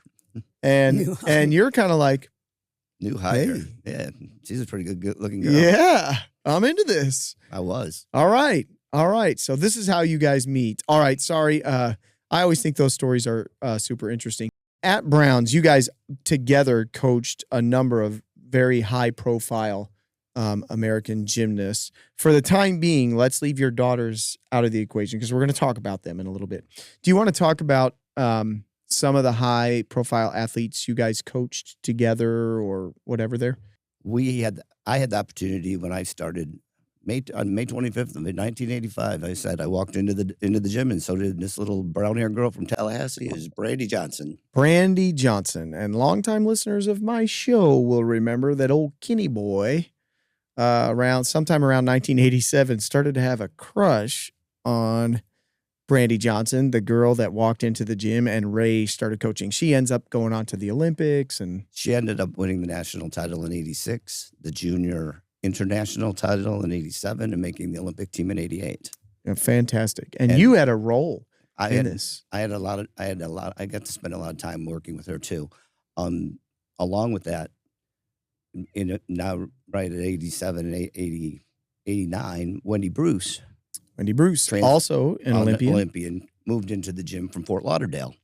And you're kind of like, new hire. Hey. Yeah. She's a pretty good looking girl. Yeah. I'm into this. I was. All right. So this is how you guys meet. All right. Sorry. I always think those stories are super interesting. At Browns, you guys together coached a number of very high-profile American gymnasts. For the time being, let's leave your daughters out of the equation because we're going to talk about them in a little bit. Do you want to talk about some of the high-profile athletes you guys coached together or whatever there? I had the opportunity when I started on May 25th of 1985. I said I walked into the gym, and so did this little brown-haired girl from Tallahassee. It was Brandy Johnson. Brandy Johnson. And longtime listeners of my show will remember that old Kenny boy sometime around 1987 started to have a crush on Brandy Johnson, the girl that walked into the gym, and Ray started coaching. She ends up going on to the Olympics. And she ended up winning the national title in 86, the junior international title in 87, and making the Olympic team in 88. Yeah, fantastic. And you had a role in this. I got to spend a lot of time working with her too. Along with that, now right at 87 and 89, Wendy Bruce, also an Olympian, moved into the gym from Fort Lauderdale,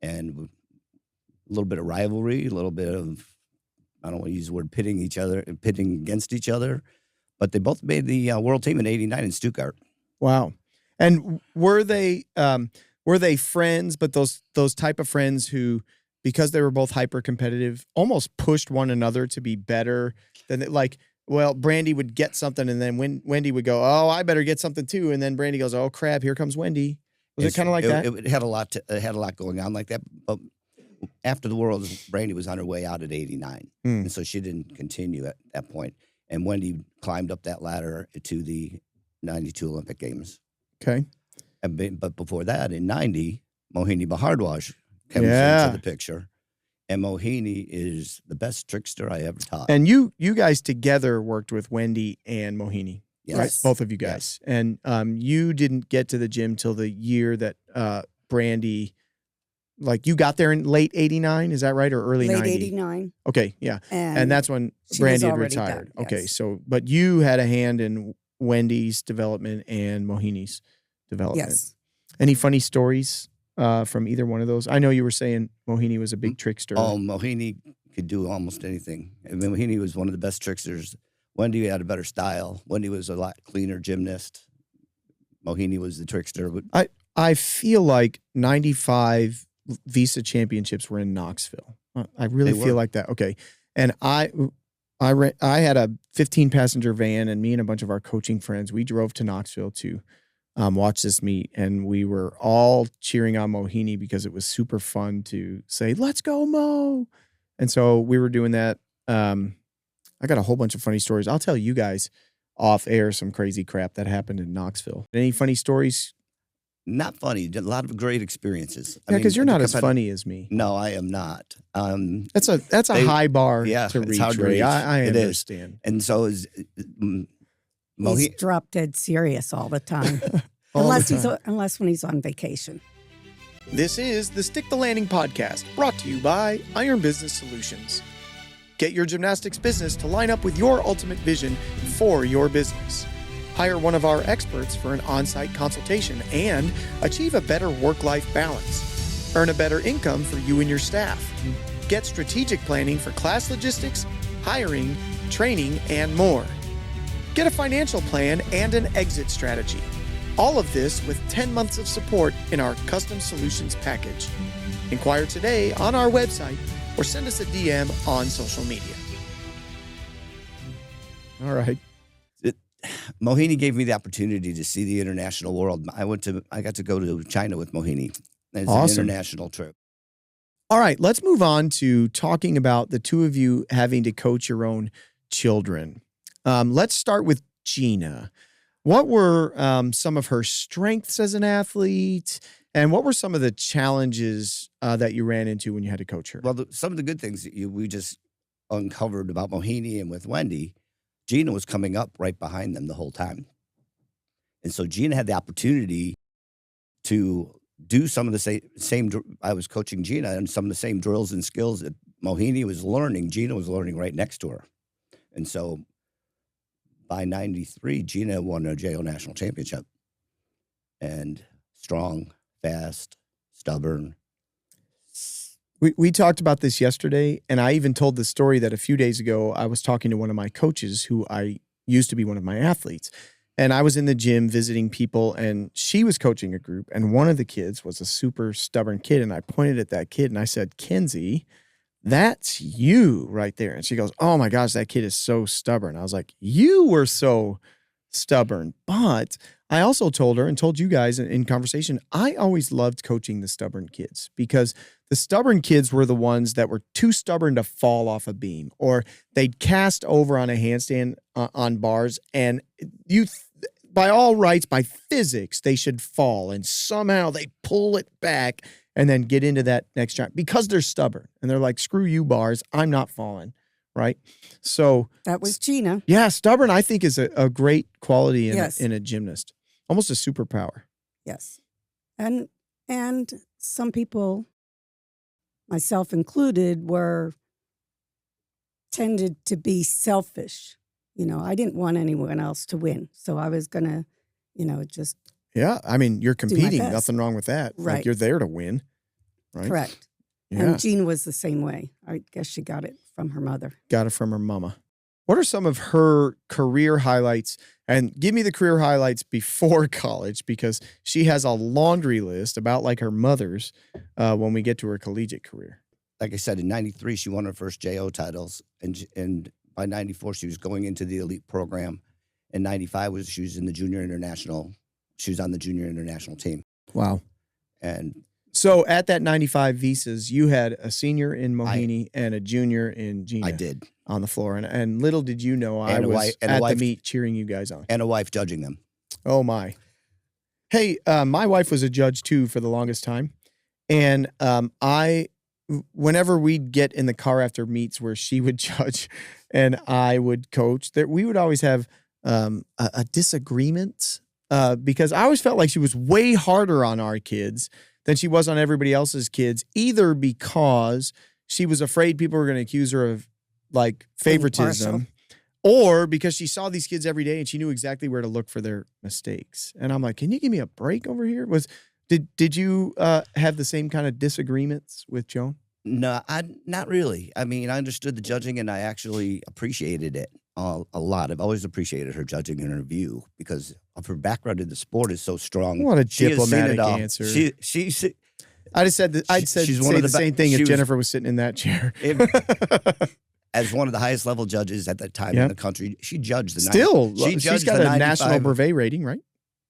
and a little bit of rivalry, a little bit of, I don't want to use the word pitting against each other, but they both made the world team in 89 in Stuttgart. Wow. And were they friends, but those type of friends who, because they were both hyper competitive, almost pushed one another to be better than Brandy would get something, and then Wendy would go, oh, I better get something too. And then Brandy goes, oh crap, here comes Wendy. Was it kind of like that? It had a lot going on like that, but after the Worlds, Brandy was on her way out at 89. And so she didn't continue at that point. And Wendy climbed up that ladder to the 92 Olympic Games. Okay. But before that, in 90, Mohini Bhardwaj comes Yeah. into the picture. And Mohini is the best trickster I ever taught. And you guys together worked with Wendy and Mohini, Yes. right? Both of you guys. Yes. And you didn't get to the gym till the year that Brandy, like you got there in late 89, is that right? Or early 90? Late 89. Okay, yeah. And that's when she Brandy was had already retired. done, Okay, yes. so, but you had a hand in Wendy's development and Mohini's development. Yes. Any funny stories from either one of those? I know you were saying Mohini was a big trickster. Oh, Mohini could do almost anything. I mean, Mohini was one of the best tricksters. Wendy had a better style. Wendy was a lot cleaner gymnast. Mohini was the trickster. I feel like 95 Visa championships were in Knoxville. I really feel like that. Okay. And I had a 15 passenger van, and me and a bunch of our coaching friends, we drove to Knoxville to watch this meet, and we were all cheering on Mohini because it was super fun to say, "Let's go, Mo." And so we were doing that. I got a whole bunch of funny stories. I'll tell you guys off air some crazy crap that happened in Knoxville. Any funny stories? Not funny. A lot of great experiences. Yeah, because you're not as funny as me. No, I am not. That's a high bar to reach. Hard to Ray. reach. I It understand. is. And so is He's drop dead serious all the time. Unless when he's on vacation. This is the Stick the Landing podcast, brought to you by Iron Business Solutions. Get your gymnastics business to line up with your ultimate vision for your business. Hire one of our experts for an on-site consultation and achieve a better work-life balance. Earn a better income for you and your staff. Get strategic planning for class logistics, hiring, training, and more. Get a financial plan and an exit strategy. All of this with 10 months of support in our custom solutions package. Inquire today on our website or send us a DM on social media. All right. Mohini gave me the opportunity to see the international world. I got to go to China with Mohini. It's Awesome. An international trip. All right, let's move on to talking about the two of you having to coach your own children. Let's start with Jeana. What were some of her strengths as an athlete, and what were some of the challenges that you ran into when you had to coach her? Well, some of the good things that we just uncovered about Mohini and with Wendy, Jeana was coming up right behind them the whole time. And so Jeana had the opportunity to do some of the same I was coaching Jeana, and some of the same drills and skills that Mohini was learning, Jeana was learning right next to her. And so by 93, Jeana won a JO national championship. And strong, fast, stubborn. We talked about this yesterday, and I even told the story that a few days ago I was talking to one of my coaches who I used to be one of my athletes. And I was in the gym visiting people, and she was coaching a group, and one of the kids was a super stubborn kid. And I pointed at that kid and I said, "Kenzie, that's you right there." And she goes, "Oh my gosh, that kid is so stubborn." I was like, "You were so stubborn." But I also told her and told you guys in conversation, I always loved coaching the stubborn kids, because the stubborn kids were the ones that were too stubborn to fall off a beam, or they'd cast over on a handstand on bars, and by all rights, by physics, they should fall, and somehow they pull it back and then get into that next jump because they're stubborn. And they're like, "Screw you, bars. I'm not falling." Right? So that was Jeana. Yeah, stubborn, I think, is a great quality Yes. in a gymnast. Almost a superpower. Yes. And some people, myself included, tended to be selfish. You know, I didn't want anyone else to win. So I was going to, just. Yeah. I mean, you're competing. best. Nothing wrong with that. Right. Like, you're there to win. Right. Correct. Yeah. And Jeana was the same way. I guess she got it from her mother. Got it from her mama. What are some of her career highlights? And give me the career highlights before college, because she has a laundry list about like her mother's when we get to her collegiate career. Like I said, in 93, she won her first JO titles. And by 94, she was going into the elite program. In 95, she was in the junior international. She was on the junior international team. Wow. And So at that 95 Visas, you had a senior in Mohini and a junior in Jeana. I did. On the floor. And little did you know I And a was wife- and a at the wife- meet cheering you guys on. And a wife judging them. Oh, my. Hey, my wife was a judge, too, for the longest time. And whenever we'd get in the car after meets where she would judge and I would coach, we would always have a disagreement because I always felt like she was way harder on our kids than she was on everybody else's kids, either because she was afraid people were going to accuse her of like favoritism, or because she saw these kids every day and she knew exactly where to look for their mistakes. And I'm like, can you give me a break over here? Did you have the same kind of disagreements with Joan? No, not really. I mean, I understood the judging and I actually appreciated it a lot. I've always appreciated her judging and her view because of her background in the sport is so strong. What a She has seen diplomatic it all. answer. I just said I'd say the same thing if Jennifer was sitting in that chair. As one of the highest level judges at that time in the country, she judged the she's got a national brevet rating, right?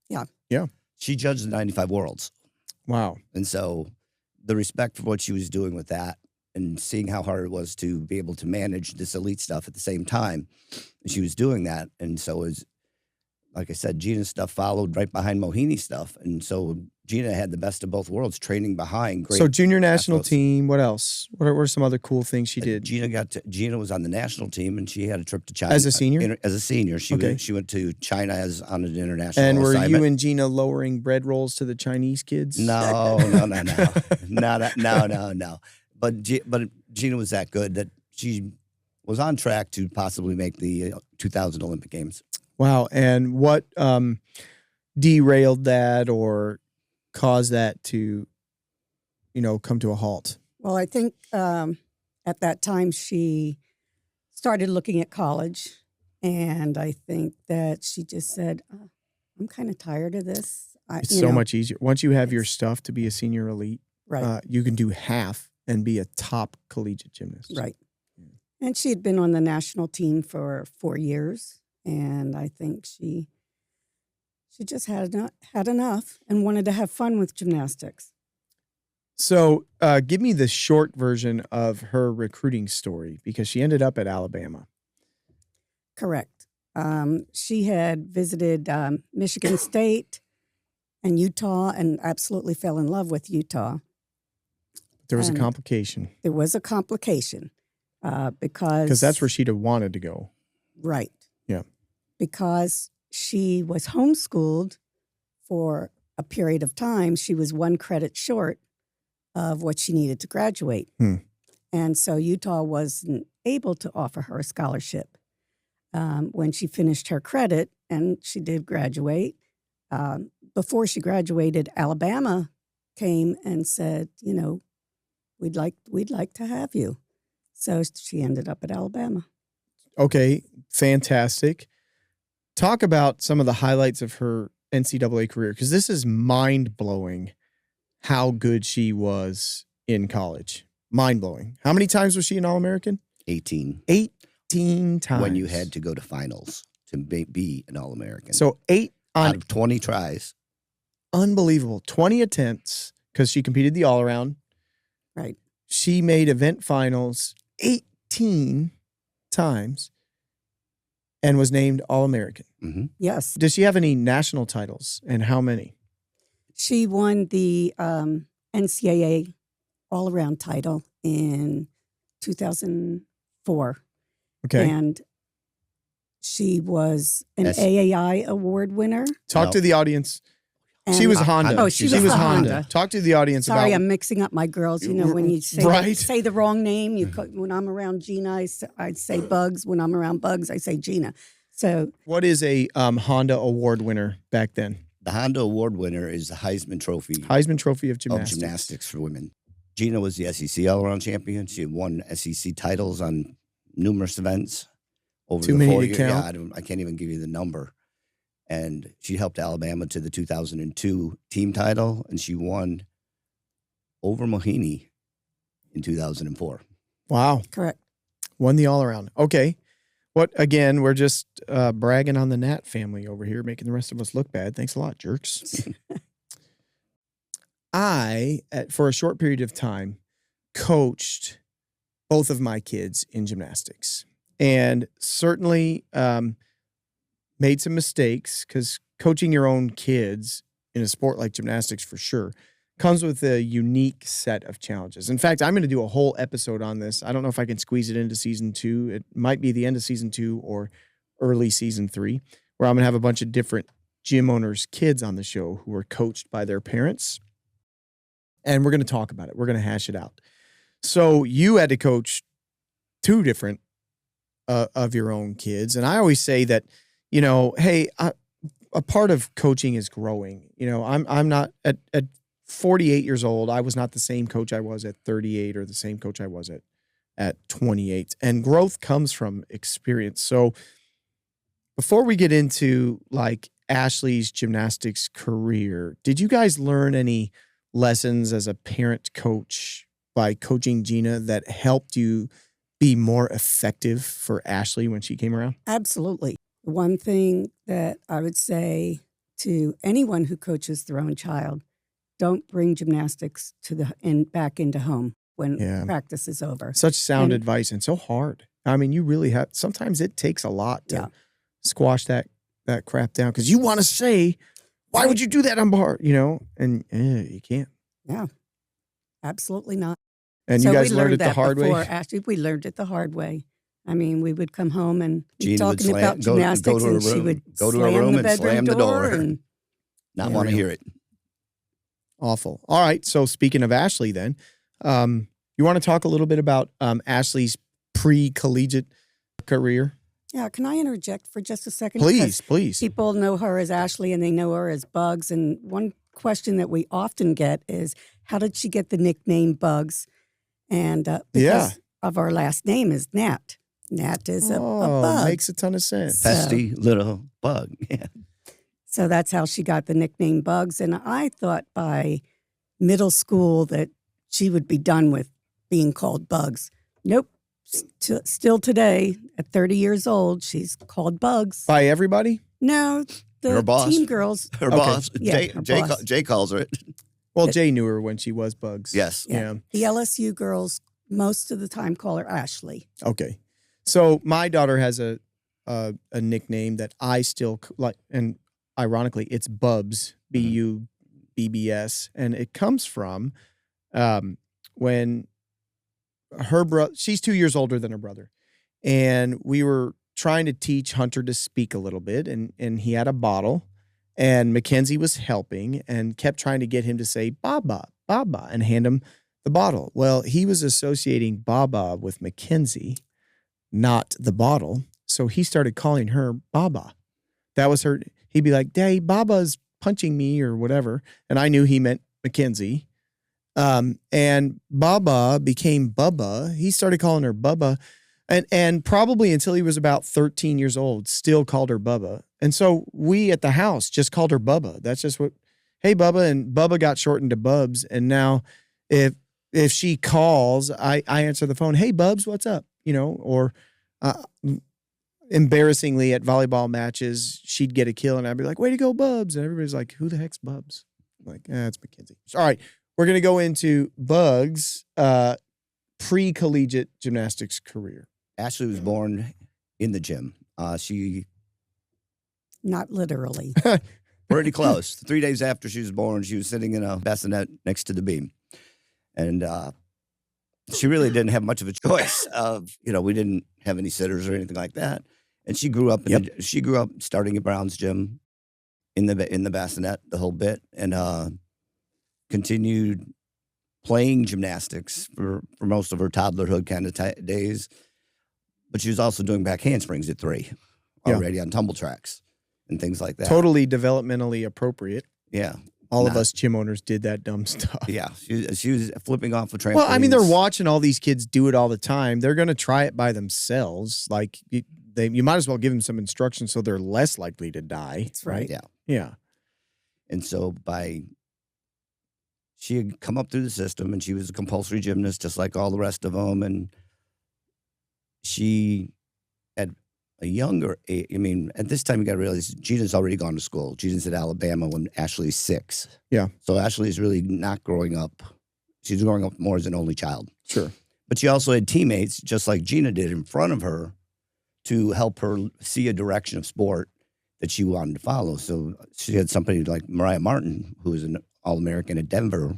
Yeah. She judged the 95 worlds. Wow. And so the respect for what she was doing with that and seeing how hard it was to be able to manage this elite stuff at the same time, she was doing that. And so it was, like I said, Jeana's stuff followed right behind Mohini stuff. And so Jeana had the best of both worlds training behind great. So junior national athletes. team, what else? What were some other cool things she did? Jeana was on the national team and she had a trip to China. As a senior? As a senior. She went to China on an international And were assignment. you and Jeana lowering bread rolls to the Chinese kids? No. No. But Jeana was that good that she was on track to possibly make the 2000 Olympic Games. Wow. And what derailed that or caused that to, come to a halt? Well, I think at that time she started looking at college, and I think that she just said, I'm kind of tired of this. It's so much easier. Once you have your stuff to be a senior elite, right. You can do half and be a top collegiate gymnast. Right. And she had been on the national team for 4 years, and I think she just had enough and wanted to have fun with gymnastics. So give me the short version of her recruiting story because she ended up at Alabama. Correct. She had visited Michigan State and Utah and absolutely fell in love with Utah. There was a complication. There was a complication because that's where she'd have wanted to go. Right. Yeah. Because she was homeschooled for a period of time. She was 1 credit short of what she needed to graduate. And so Utah wasn't able to offer her a scholarship. When she finished her credit, and she did graduate, before she graduated, Alabama came and said, we'd like to have you. So she ended up at Alabama. Okay, fantastic. Talk about some of the highlights of her NCAA career, because this is mind-blowing how good she was in college. Mind-blowing. How many times was she an All-American? 18. 18 times. When you had to go to finals to be an All-American. So 8 out of 20 tries. Unbelievable. 20 attempts, because she competed the all-around. Right. She made event finals 18 times and was named All-American. Mm-hmm. Yes. Does she have any national titles, and how many? She won the NCAA all-around title in 2004. Okay. And she was an AAI award winner. Talk to the audience. She was Honda. Oh, she was Honda. Talk to the audience about... Sorry, I'm mixing up my girls. When you say the wrong name, Mm-hmm. when I'm around Jeana, I'd say Bugs. When I'm around Bugs, I say Jeana. So, what is a Honda award winner back then? The Honda award winner is the Heisman Trophy. Heisman Trophy of Gymnastics. Of gymnastics for women. Jeana was the SEC all-around champion. She had won SEC titles on numerous events over Too the many 4 to years. count. Yeah, I can't even give you the number. And she helped Alabama to the 2002 team title, and she won over Mohini in 2004. Wow. Correct. Won the all-around. Okay. Again, we're just bragging on the Gnat family over here, making the rest of us look bad. Thanks a lot, jerks. for a short period of time, coached both of my kids in gymnastics, and certainly made some mistakes, because coaching your own kids in a sport like gymnastics, for sure, comes with a unique set of challenges. In fact, I'm going to do a whole episode on this. I don't know if I can squeeze it into season 2. It might be the end of season 2 or early season 3, where I'm going to have a bunch of different gym owners' kids on the show who are coached by their parents. And we're going to talk about it. We're going to hash it out. So you had to coach 2 different of your own kids. And I always say that, hey, a part of coaching is growing. I'm not at 48 years old. I was not the same coach I was at 38 or the same coach I was at 28. And growth comes from experience. So before we get into like Ashleigh's gymnastics career, did you guys learn any lessons as a parent coach by coaching Jeana that helped you be more effective for Ashleigh when she came around? Absolutely. One thing that I would say to anyone who coaches their own child, don't bring gymnastics back into home when practice is over. Such sound advice, and so hard. I mean, you really have, sometimes it takes a lot to squash that crap down, because you want to say, why would you do that on bar? And you can't. Yeah, absolutely not. And so you guys learned it the hard way? Actually, we learned it the hard way. I mean, we would come home and be Jeana talking about gymnastics, and she would go to her room and slam the door and not want to hear it. Awful. All right. So speaking of Ashleigh then, you want to talk a little bit about Ashleigh's pre-collegiate career? Yeah. Can I interject for just a second? Please, please. People know her as Ashleigh and they know her as Bugs. And one question that we often get is, how did she get the nickname Bugs? And because of our last name is Gnat. Gnat is a bug. Makes a ton of sense. Pesty little bug. Yeah. So that's how she got the nickname Bugs. And I thought by middle school that she would be done with being called Bugs. Nope. Still today, at 30 years old, she's called Bugs. By everybody? No, her boss. team girls. Her boss. Yeah, Jay calls her it. Well, Jay knew her when she was Bugs. Yes. Yeah. The LSU girls most of the time call her Ashleigh. Okay. So my daughter has a nickname that I still like, and ironically, it's Bubs, Bubbs, and it comes from when her brother, she's 2 years older than her brother, and we were trying to teach Hunter to speak a little bit, and he had a bottle, and Mackenzie was helping and kept trying to get him to say Baba, Baba, and hand him the bottle. Well, he was associating Baba with Mackenzie, not the bottle, so he started calling her Baba. That was her. He'd be like, "Daddy, Baba's punching me," or whatever, and I knew he meant Mackenzie. And Baba became Bubba. He started calling her Bubba, and probably until he was about 13 years old, still called her Bubba. And so we at the house just called her Bubba. That's just what, hey, Bubba, and Bubba got shortened to Bubs. And now if she calls, I answer the phone, "Hey, Bubs, what's up?" Or embarrassingly at volleyball matches, she'd get a kill and I'd be like, "Way to go, Bubs." And everybody's like, "Who the heck's Bubs?" I'm like, it's Mackenzie. All right. We're going to go into Bugs' pre-collegiate gymnastics career. Ashleigh was born in the gym. She Not literally. pretty close. 3 days after she was born, she was sitting in a bassinet next to the beam. And she really didn't have much of a choice. We didn't have any sitters or anything like that. And she grew up she grew up starting at Brown's gym in the bassinet the whole bit, and continued playing gymnastics for most of her toddlerhood kind of days. But she was also doing back handsprings at 3 already on tumble tracks and things like that. Totally developmentally appropriate. Yeah. All of us gym owners did that dumb stuff. Yeah. She was flipping off a trampoline. Well, I mean, they're watching all these kids do it all the time. They're going to try it by themselves. Like, you might as well give them some instruction so they're less likely to die. That's right. Yeah. Yeah. And so she had come up through the system, and she was a compulsory gymnast just like all the rest of them. And she had a younger age. I mean, at this time, you got to realize Jeana's already gone to school. Jeana's at Alabama when Ashleigh's 6. Yeah. So Ashleigh's really not growing up. She's growing up more as an only child. Sure. But she also had teammates, just like Jeana did, in front of her to help her see a direction of sport that she wanted to follow. So she had somebody like Mariah Martin, who was an All-American at Denver,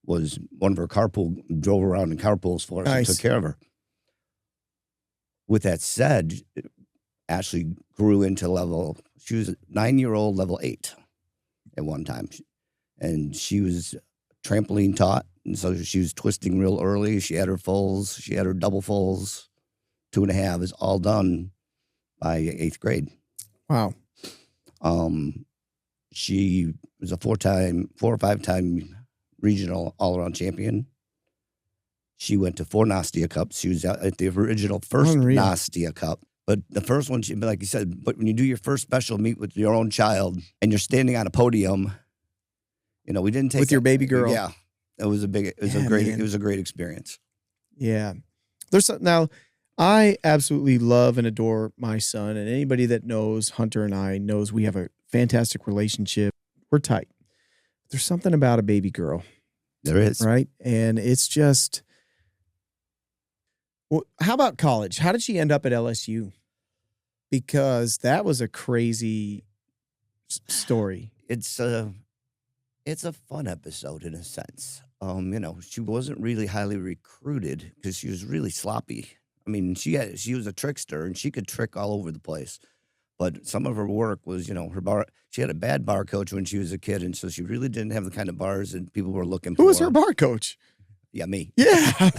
was one of her drove around in carpools for us and took care of her. With that said, Ashleigh grew into she was a 9-year-old level 8 at one time. And she was trampoline taught. And so she was twisting real early. She had her fulls. She had her double fulls. 2.5 is all done by 8th grade. Wow. She was a 4 or 5-time regional all-around champion. She went to 4 Nastia Cups. She was at the original first Nastia Cup. But the first one, like you said, but when you do your first special meet with your own child and you're standing on a podium, we didn't take with your baby girl. Yeah. It was a great experience. Yeah. Now, I absolutely love and adore my son, and anybody that knows Hunter and I knows we have a fantastic relationship. We're tight. There's something about a baby girl. There is. Right? And it's just, well, how about college? How did she end up at LSU? Because that was a crazy story. It's a fun episode in a sense. She wasn't really highly recruited because she was really sloppy. I mean, she was a trickster and she could trick all over the place. But some of her work was, she had a bad bar coach when she was a kid, and so she really didn't have the kind of bars that people were looking for. Who was her bar coach? Yeah, me. Yeah.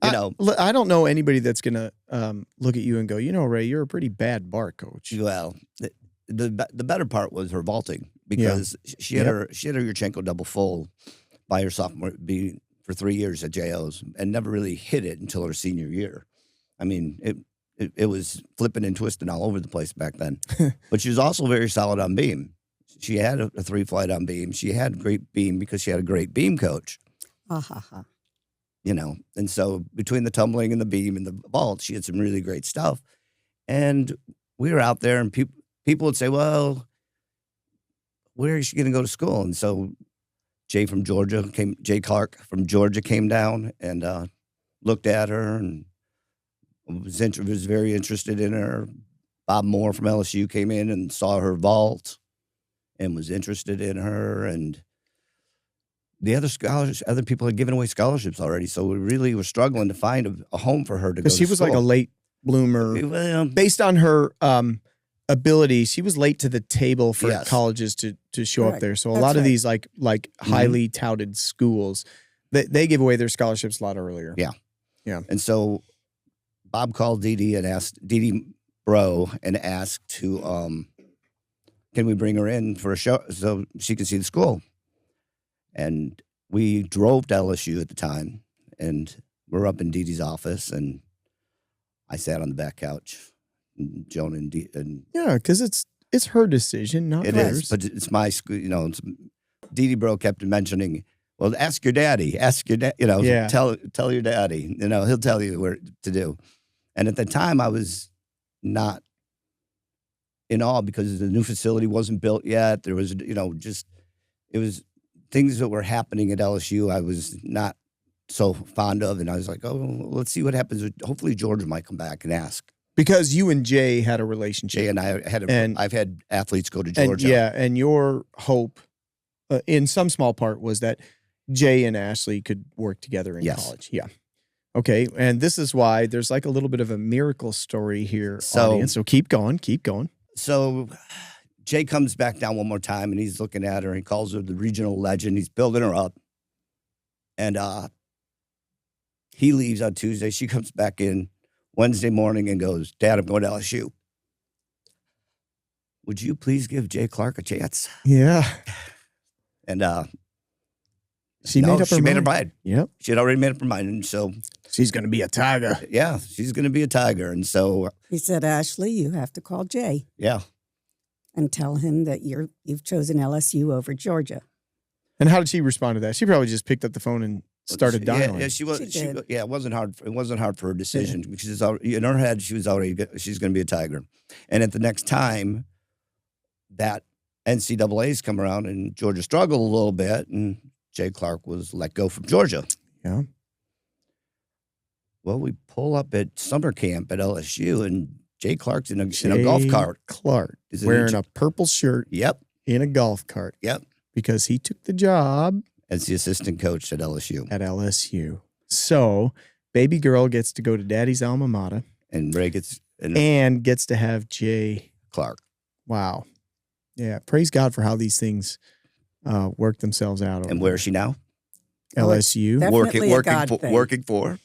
I don't know anybody that's going to look at you and go, Ray, you're a pretty bad bar coach. Well, the better part was her vaulting because she had her Yurchenko double full by her sophomore for 3 years at JO's and never really hit it until her senior year. I mean, it was flipping and twisting all over the place back then. But she was also very solid on beam. She had a 3-flight on beam. She had great beam because she had a great beam coach. And so between the tumbling and the beam and the vault, she had some really great stuff. And we were out there and people would say, well, where is she going to go to school? And so Jay Clark from Georgia came down and looked at her and was very interested in her. Bob Moore from LSU came in and saw her vault and was interested in her. And the other people had given away scholarships already. So we really were struggling to find a home for her to go to school. Because she was like a late bloomer. Based on her ability, she was late to the table for colleges to show up there. So a lot of these like highly touted schools, they give away their scholarships a lot earlier. Yeah. Yeah. And so Bob called Dee and asked Dee Bro and asked can we bring her in for a show so she could see the school? And we drove to LSU at the time, and we're up in Dee Dee's office, and I sat on the back couch, and Joan and Dee. Yeah, because it's her decision, not hers. It is, but it's my school. Dee Dee Bro kept mentioning, well, ask your daddy, tell your daddy, he'll tell you where to do. And at the time, I was not in awe because the new facility wasn't built yet. There was, it was things that were happening at LSU I was not so fond of. And I was like, let's see what happens. Hopefully Georgia might come back and ask. Because you and Jay had a relationship. Jay and I I've had athletes go to Georgia. And your hope, in some small part, was that Jay and Ashleigh could work together in college. Yeah. Okay, and this is why there's like a little bit of a miracle story here, audience. So keep going. So Jay comes back down one more time, and he's looking at her, and he calls her the regional legend. He's building her up. And he leaves on Tuesday. She comes back in Wednesday morning and goes, Dad, I'm going to LSU. Would you please give Jay Clark a chance? Yeah. And she made her mind. Yep. She had already made up her mind. And so she's going to be a tiger. Yeah, she's going to be a tiger. And so he said, Ashleigh, you have to call Jay. Yeah. And tell him that you've chosen LSU over Georgia. And how did she respond to that? She probably just picked up the phone and started Yeah, dialing. yeah, she was. She She, did. yeah, it wasn't hard. It wasn't hard for her decision because it's already, in her head, she was already she's going to be a Tiger. And at the next time that NCAA's come around and Georgia struggled a little bit, and Jay Clark was let go from Georgia. Yeah. Well, we pull up at summer camp at LSU, and Jay Clark's in a golf cart. Clark Is it wearing a purple shirt Yep, in a golf cart yep. because he took the job As the assistant coach at LSU, at LSU. So baby girl gets to go to daddy's alma mater and Ray gets and gets to have Jay Clark. Wow. Yeah. Praise God for how these things work themselves out. And where is she now? LSU. Definitely a God thing. Working for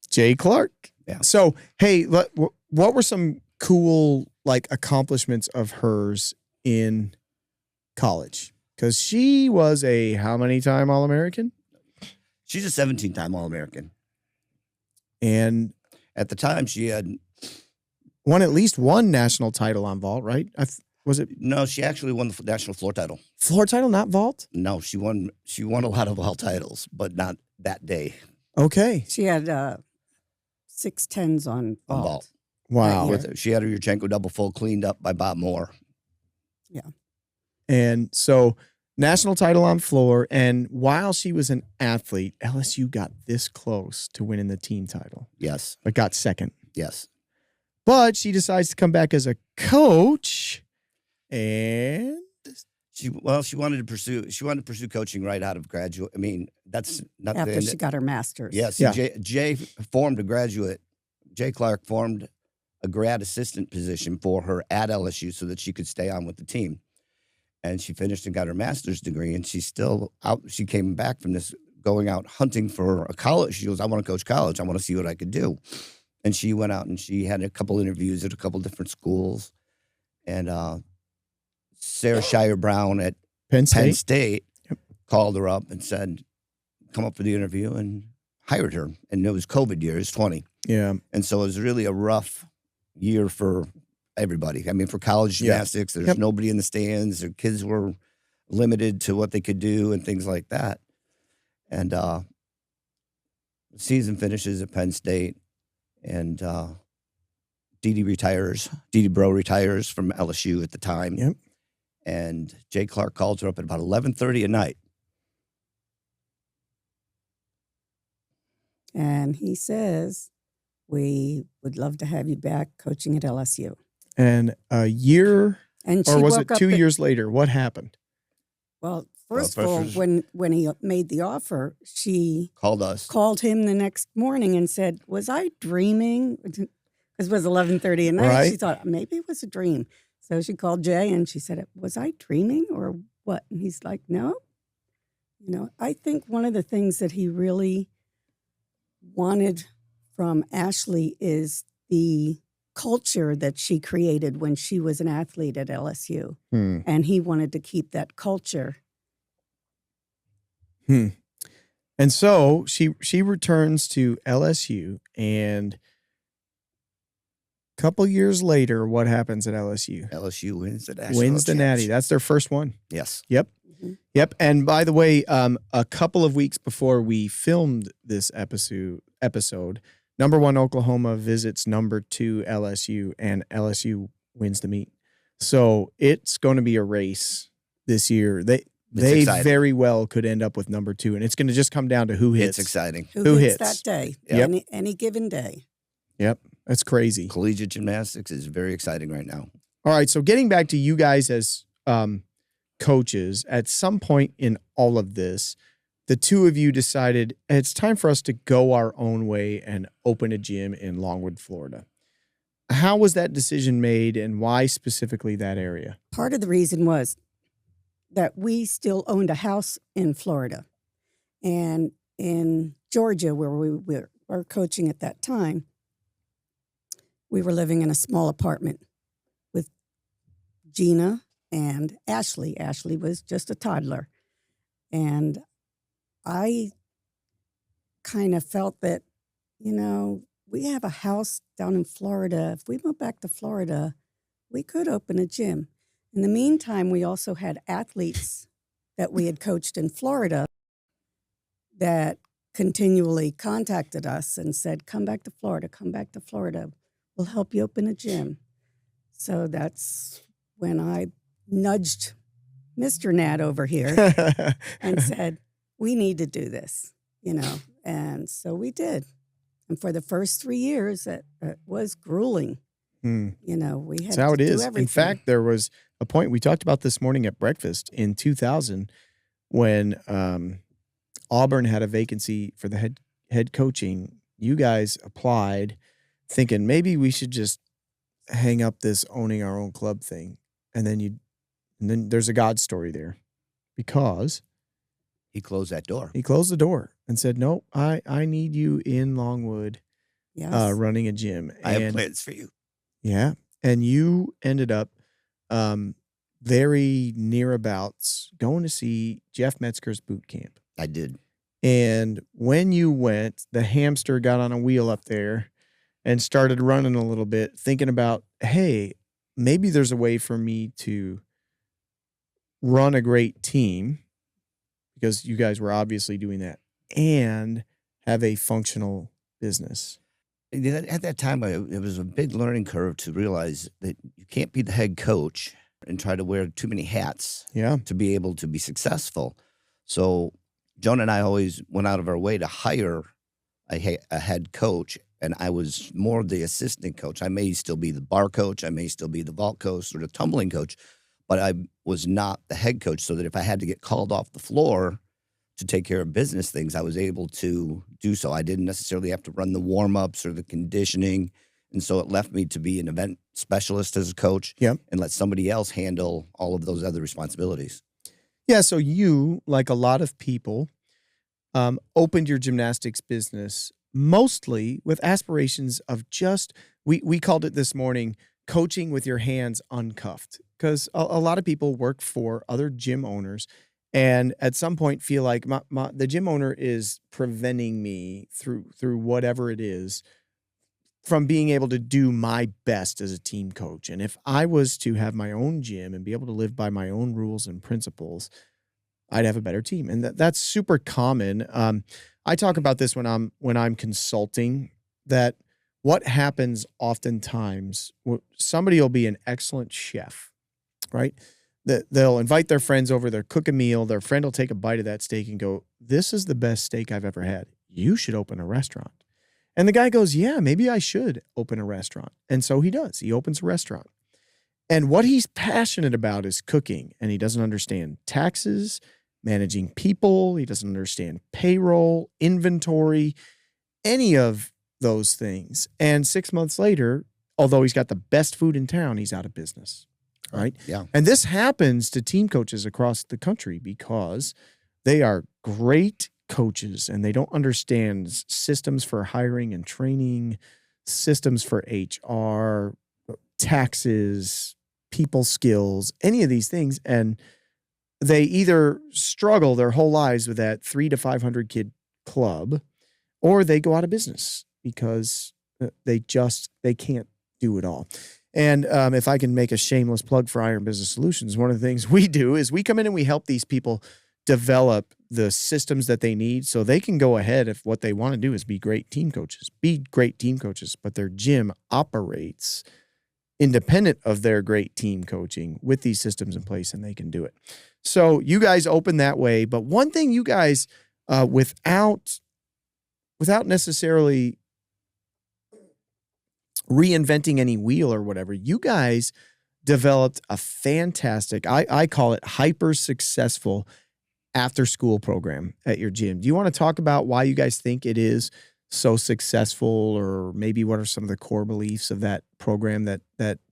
Jay Clark. Yeah. So, hey, what were some cool like accomplishments of hers in college? Because she was a how many time All-American? She's a 17-time All-American. And At the time, she had won at least one national title on vault, right? Was it no. She actually won the national floor title. floor title, not vault? No, she won. She won a lot of vault titles, but not that day. Okay. She had 6 10s on On vault. vault. Wow. Right. She had her Yurchenko double full cleaned up by Bob Moore. And so national title on floor. And while she was an athlete, LSU got this close to winning the team title, Yes, but got second. yes. But she decides to come back as a coach, and She wanted to pursue coaching right out of graduate. I mean, that's not After she got her master's. Yes, Yeah. Jay Clark formed a grad assistant position for her at LSU so that she could stay on with the team. And she finished and got her master's degree, and she's still out. She came back from this going out hunting for a college. She goes, I want to coach college. I want to see what I could do. And she went out and she had a couple interviews at a couple different schools. And Sarah Shire Brown at Penn Penn State. State called her up and said, come up for the interview, and hired her. And it was COVID year, it was 20. Yeah. And so it was really a rough year for everybody. I mean, for college Yeah. gymnastics, there's Yep. nobody in the stands. Their kids were limited to what they could do and things like that. And the season finishes at Penn State, and Dee Bro retires from LSU at the time. Yep. And Jay Clark calls her up at about 11:30 at night. And he says, we would love to have you back coaching at LSU. And a year, And she or was it woke up 2 years later? What happened? Well, first of Well, all, first when he made the offer, she Called us. called him the next morning and said, was I dreaming? Because it was 11:30 at night. Right. She thought, maybe it was a dream. So she called Jay and she said, was I dreaming or what? And he's like, no. You know, I think one of the things that he really wanted from Ashleigh is the culture that she created when she was an athlete at LSU. And he wanted to keep that culture. And so she returns to LSU, and a couple years later, what happens at LSU? LSU wins the national Wins the Natty. championship. That's their first one. Yes. Yep. Mhm. Yep. And by the way, a couple of weeks before we filmed this episode, number 1 Oklahoma visits number 2 LSU, and LSU wins the meet. So it's going to be a race this year. They exciting. very well could end up with number 2, and it's going to just come down to who hits. It's exciting. Who hits hits? that day? Yep. Any given day. Yep. That's crazy. Collegiate gymnastics is very exciting right now. All right. So getting back to you guys as coaches, at some point in all of this, the two of you decided it's time for us to go our own way and open a gym in Longwood, Florida. How was that decision made, and why specifically that area? Part of the reason was that we still owned a house in Florida. And in Georgia, where we were coaching at that time, we were living in a small apartment with Jeana and Ashleigh. Ashleigh was just a toddler. And I kind of felt that, you know, we have a house down in Florida. If we moved back to Florida, we could open a gym. In the meantime, we also had athletes that we had coached in Florida that continually contacted us and said, come back to Florida, come back to Florida. We'll help you open a gym. So that's when I nudged Mr. Gnat over here and said, we need to do this, And so we did. And for the first 3 years, it was grueling. We had That's how to it do is. everything. In fact, there was a point we talked about this morning at breakfast in 2000 when Auburn had a vacancy for the head coaching. You guys applied thinking maybe we should just hang up this owning our own club thing. And then there's a God story there because He closed that door. he closed the door and said, no, I need you in Longwood Yes. running a gym. I have plans for you. Yeah. And you ended up very nearabouts going to see Jeff Metzger's boot camp. I did. And when you went, the hamster got on a wheel up there and started running a little bit, thinking about, hey, maybe there's a way for me to run a great team, because you guys were obviously doing that, and have a functional business. At that time, it was a big learning curve to realize that you can't be the head coach and try to wear too many hats Yeah. to be able to be successful. So Joan and I always went out of our way to hire a head coach, and I was more the assistant coach. I may still be the bar coach, I may still be the vault coach or the tumbling coach, but I was not the head coach, so that if I had to get called off the floor to take care of business things, I was able to do so. I didn't necessarily have to run the warm-ups or the conditioning, and so it left me to be an event specialist as a coach. Yep. And let somebody else handle all of those other responsibilities. Yeah, so you, like a lot of people, opened your gymnastics business mostly with aspirations of just, we called it this morning, coaching with your hands uncuffed. Because a lot of people work for other gym owners and at some point feel like the gym owner is preventing me through whatever it is from being able to do my best as a team coach. And if I was to have my own gym and be able to live by my own rules and principles, I'd have a better team. And that's super common. I talk about this when I'm consulting, that what happens oftentimes, somebody will be an excellent chef, right? They'll invite their friends over, they'll cook a meal, their friend will take a bite of that steak and go, this is the best steak I've ever had. You should open a restaurant. And the guy goes, yeah, maybe I should open a restaurant. And so he does. He opens a restaurant. And what he's passionate about is cooking. And he doesn't understand taxes, managing people. He doesn't understand payroll, inventory, any of those things. And 6 months later, although he's got the best food in town, he's out of business. Right? Yeah. And this happens to team coaches across the country because they are great coaches and they don't understand systems for hiring and training, systems for HR, taxes, people skills, any of these things. And they either struggle their whole lives with that 300 to 500 kid club, or they go out of business because they can't do it all. And if I can make a shameless plug for Iron Business Solutions, one of the things we do is we come in and we help these people develop the systems that they need so they can go ahead if what they want to do is be great team coaches, but their gym operates independent of their great team coaching with these systems in place and they can do it. So you guys open that way. But one thing you guys, without necessarily reinventing any wheel or whatever, you guys developed a fantastic, I call it hyper successful after school program at your gym. Do you want to talk about why you guys think it is so successful, or maybe what are some of the core beliefs of that program that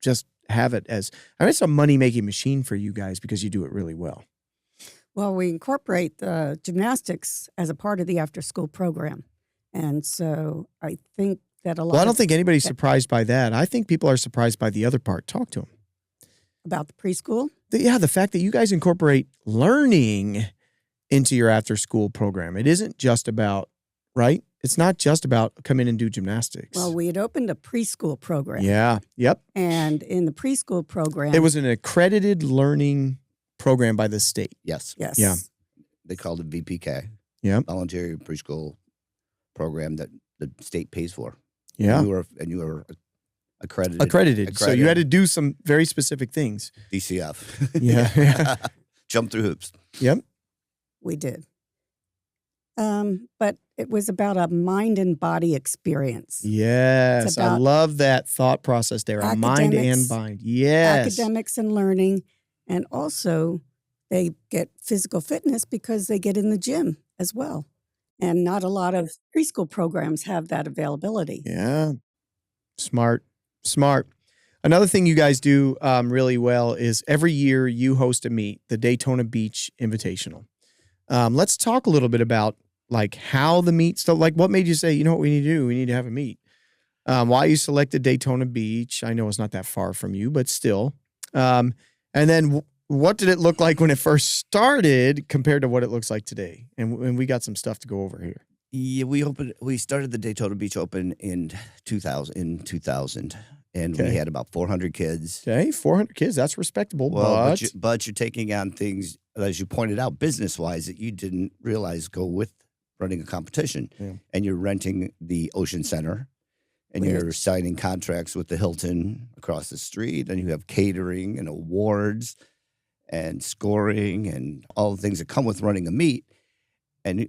just have it as, it's a money-making machine for you guys because you do it really well? Well, we incorporate the gymnastics as a part of the after-school program. And so I think that a lot Well, I don't think anybody's surprised by that. I think people are surprised by the other part. Talk to them. About the preschool? The fact that you guys incorporate learning into your after-school program. It isn't just about, right? It's not just about come in and do gymnastics. Well, we had opened a preschool program. Yeah. Yep. And in the preschool program, It was an accredited learning program by the state. Yes. yes. Yeah. They called it VPK. Yep. Voluntary Preschool program that the state pays for. Yeah. And you were accredited. Accredited. So you had to do some very specific things. DCF. Yeah. Jump through hoops. Yep. We did. But it was about a mind and body experience. Yes. I love that thought process there. A mind and mind. Yes. Academics and learning. And also they get physical fitness because they get in the gym as well. And not a lot of preschool programs have that availability. Yeah. Smart. Another thing you guys do really well is every year you host a meet, the Daytona Beach Invitational. Let's talk a little bit about like how the meet started. Like what made you say, you know what we need to do? We need to have a meet. Why you selected Daytona Beach? I know it's not that far from you, but still. And then what did it look like when it first started compared to what it looks like today? And we got some stuff to go over here. Yeah, we started the Daytona Beach Open in 2000. And we had about 400 kids. Okay, 400 kids. That's respectable. Well, but you're taking on things, as you pointed out, business-wise, that you didn't realize go with running a competition. Yeah. And you're renting the Ocean Center, and you're signing contracts with the Hilton across the street, and you have catering and awards and scoring and all the things that come with running a meet. And,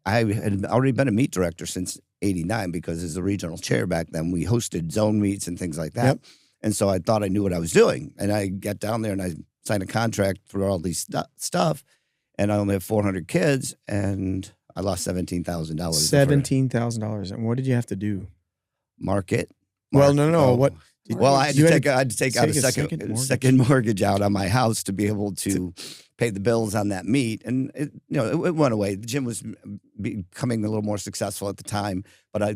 I had already been a meet director since 89 because as the regional chair back then, we hosted zone meets and things like that. Yep. And so I thought I knew what I was doing. And I got down there and I signed a contract for all these stuff. And I only have 400 kids and I lost $17,000. $17,000. And what did you have to do? Market. Well, no. What? Well, I had to take out a second mortgage out on my house to be able to pay the bills on that meet. And it went away. The gym was becoming a little more successful at the time, but I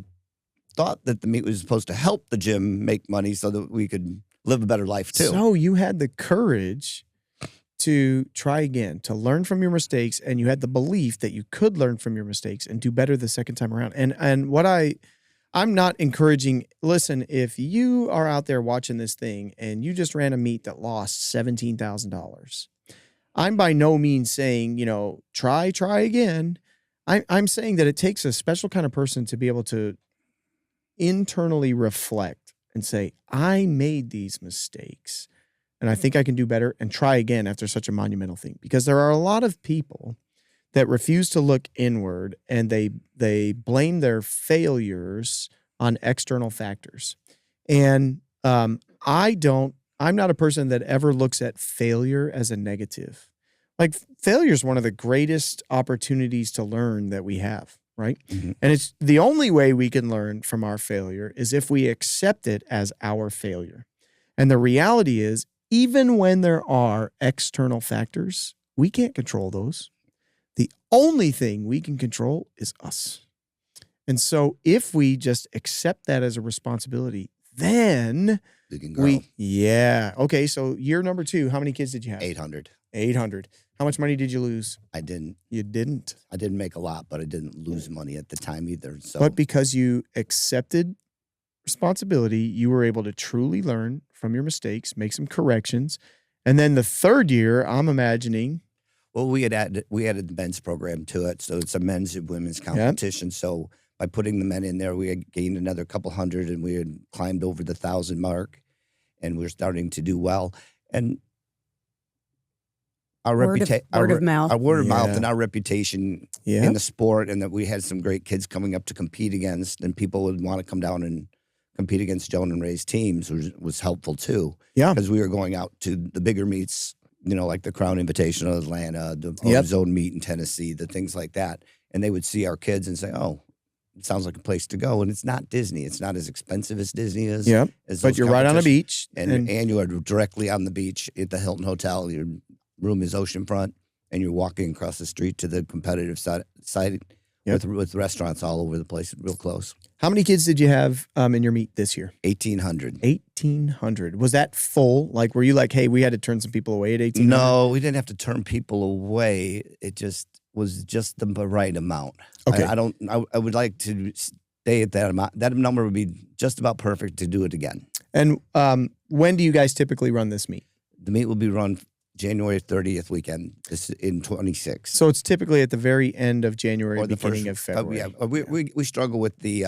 thought that the meet was supposed to help the gym make money so that we could live a better life too. So you had the courage to try again, to learn from your mistakes, and you had the belief that you could learn from your mistakes and do better the second time around. And what I'm not encouraging, listen, if you are out there watching this thing and you just ran a meet that lost $17,000, I'm by no means saying, try again. I'm saying that it takes a special kind of person to be able to internally reflect and say, I made these mistakes and I think I can do better and try again after such a monumental thing. Because there are a lot of people that refuse to look inward and they blame their failures on external factors. And I'm not a person that ever looks at failure as a negative. Like failure is one of the greatest opportunities to learn that we have, right? Mm-hmm. And it's the only way we can learn from our failure is if we accept it as our failure. And the reality is, even when there are external factors, we can't control those. The only thing we can control is us. And so if we just accept that as a responsibility, then we can grow. Okay, so year number 2, how many kids did you have? 800. 800. How much money did you lose? I didn't. You didn't? I didn't make a lot, but I didn't lose money at the time either. So, but because you accepted responsibility, you were able to truly learn from your mistakes, make some corrections. And then the third year, I'm imagining... Well, we added the men's program to it, so it's a men's and women's competition. Yep. So by putting the men in there, we had gained another couple hundred, and we had climbed over the 1,000 mark, and we were starting to do well. And our word of mouth, and our reputation in the sport, and that we had some great kids coming up to compete against, and people would want to come down and compete against Joan and Ray's teams was helpful too. Yeah, because we were going out to the bigger meets. Like the Crown Invitational of Atlanta, the Zone Meet in Tennessee, the things like that. And they would see our kids and say, oh, it sounds like a place to go. And it's not Disney. It's not as expensive as Disney is. Yeah, but you're right on the beach. And you are directly on the beach at the Hilton Hotel. Your room is oceanfront, and you're walking across the street to the competitive side with restaurants all over the place, real close. How many kids did you have in your meet this year? 1,800. 1,800. Was that full? Like, were you like, hey, we had to turn some people away at 1,800? No, we didn't have to turn people away. It just was just the right amount. Okay. I would like to stay at that amount. That number would be just about perfect to do it again. And when do you guys typically run this meet? The meet will be run January 30th weekend in 26. So it's typically at the very end of January, Or the beginning of first, February. we struggle with the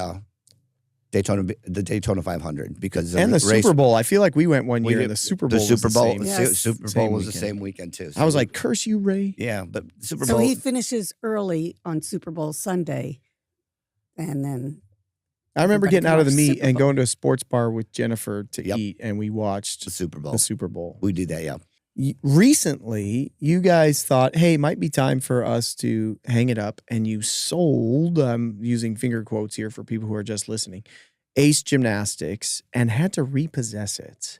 Daytona 500 because And the Super Bowl. I feel like we went one year and the Super Bowl was the same. Yes. Super Bowl same was the weekend. same weekend too. I was like, curse you, Ray. yeah, but Super So Bowl. he finishes early on Super Bowl Sunday, and then I remember Everybody getting can out of the watch meet Super and Bowl. going to a sports bar with Jennifer to Yep. eat, and we watched the Super Bowl. the Super Bowl. We do that, yeah. Recently, you guys thought, hey, it might be time for us to hang it up, and you sold, I'm using finger quotes here for people who are just listening, ACE Gymnastics, and had to repossess it.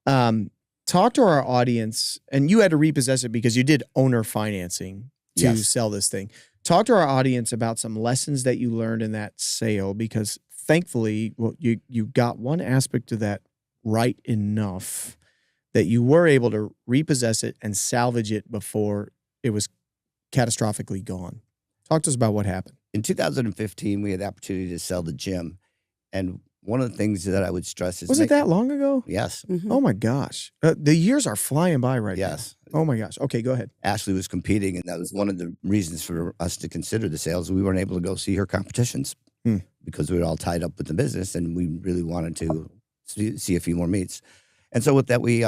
Talk to our audience, and you had to repossess it because you did owner financing to Yes. sell this thing. Talk to our audience about some lessons that you learned in that sale, because thankfully, well, you got one aspect of that right enough that you were able to repossess it and salvage it before it was catastrophically gone. Talk to us about what happened. In 2015, we had the opportunity to sell the gym. And one of the things that I would stress is... Was it that long ago? Yes. mhm. Oh my gosh. The years are flying by right Yes. now. Oh my gosh. Okay, go ahead. Ashley was competing, and that was one of the reasons for us to consider the sales. We weren't able to go see her competitions because we were all tied up with the business, and we really wanted to see a few more meets. And so with that, we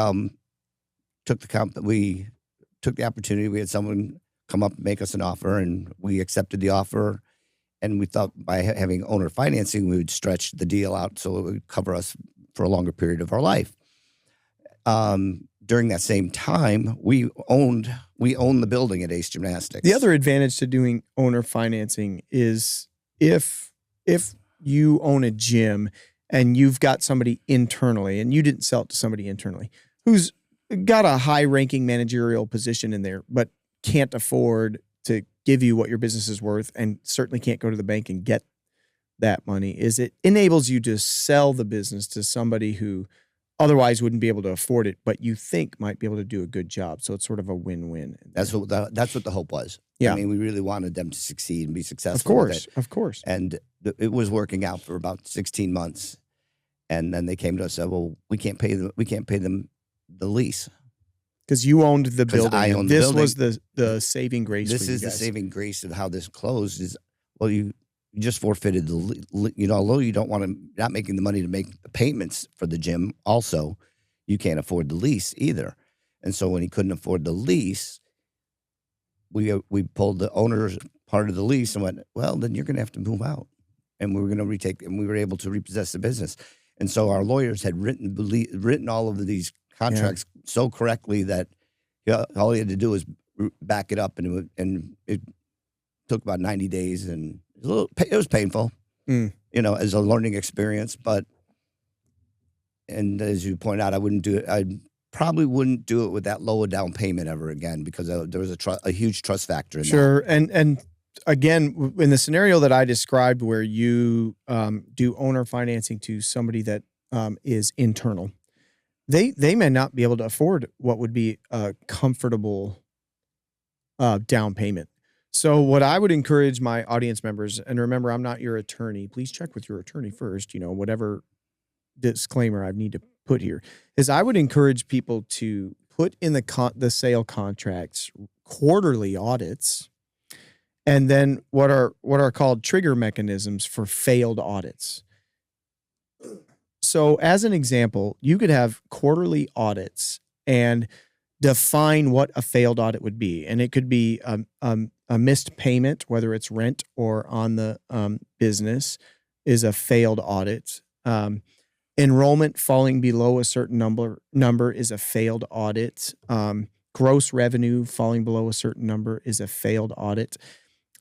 took the opportunity. We had someone come up and make us an offer, and we accepted the offer. And we thought by having owner financing, we would stretch the deal out so it would cover us for a longer period of our life. During that same time, we owned the building at ACE Gymnastics. The other advantage to doing owner financing is if you own a gym and you've got somebody internally, and you didn't sell it to somebody internally who's got a high-ranking managerial position in there, but can't afford to give you what your business is worth, and certainly can't go to the bank and get that money, is it enables you to sell the business to somebody who otherwise wouldn't be able to afford it, but you think might be able to do a good job. So it's sort of a win-win. That's what the hope was. Yeah. I mean, we really wanted them to succeed and be successful. Of course, with it. of course. And it was working out for about 16 months. And then they came to us and said, well, we can't pay them the lease. Because you owned the building. I owned the this building. was the saving grace. This for you is the guys. saving grace of how this closed is, well, you just forfeited although you don't want to, not making the money to make the payments for the gym, also, you can't afford the lease either. And so when he couldn't afford the lease, we pulled the owner's part of the lease and went, well, then you're going to have to move out. And we were going to retake, and we were able to repossess the business. And so our lawyers had written all of these contracts so correctly that all he had to do was back it up, and it took about 90 days, and it was painful, as a learning experience. But, and as you point out, I wouldn't do it. I probably wouldn't do it with that low a down payment ever again, because there was a huge trust factor in that. Sure. And again, in the scenario that I described where you do owner financing to somebody that is internal, they may not be able to afford what would be a comfortable down payment. So what I would encourage my audience members, and remember, I'm not your attorney, please check with your attorney first, whatever disclaimer I need to put here, is I would encourage people to put in the sale contracts quarterly audits, and then what are called trigger mechanisms for failed audits. So as an example, you could have quarterly audits and define what a failed audit would be. And it could be a missed payment, whether it's rent or on the business, is a failed audit. Enrollment falling below a certain number is a failed audit. Gross revenue falling below a certain number is a failed audit.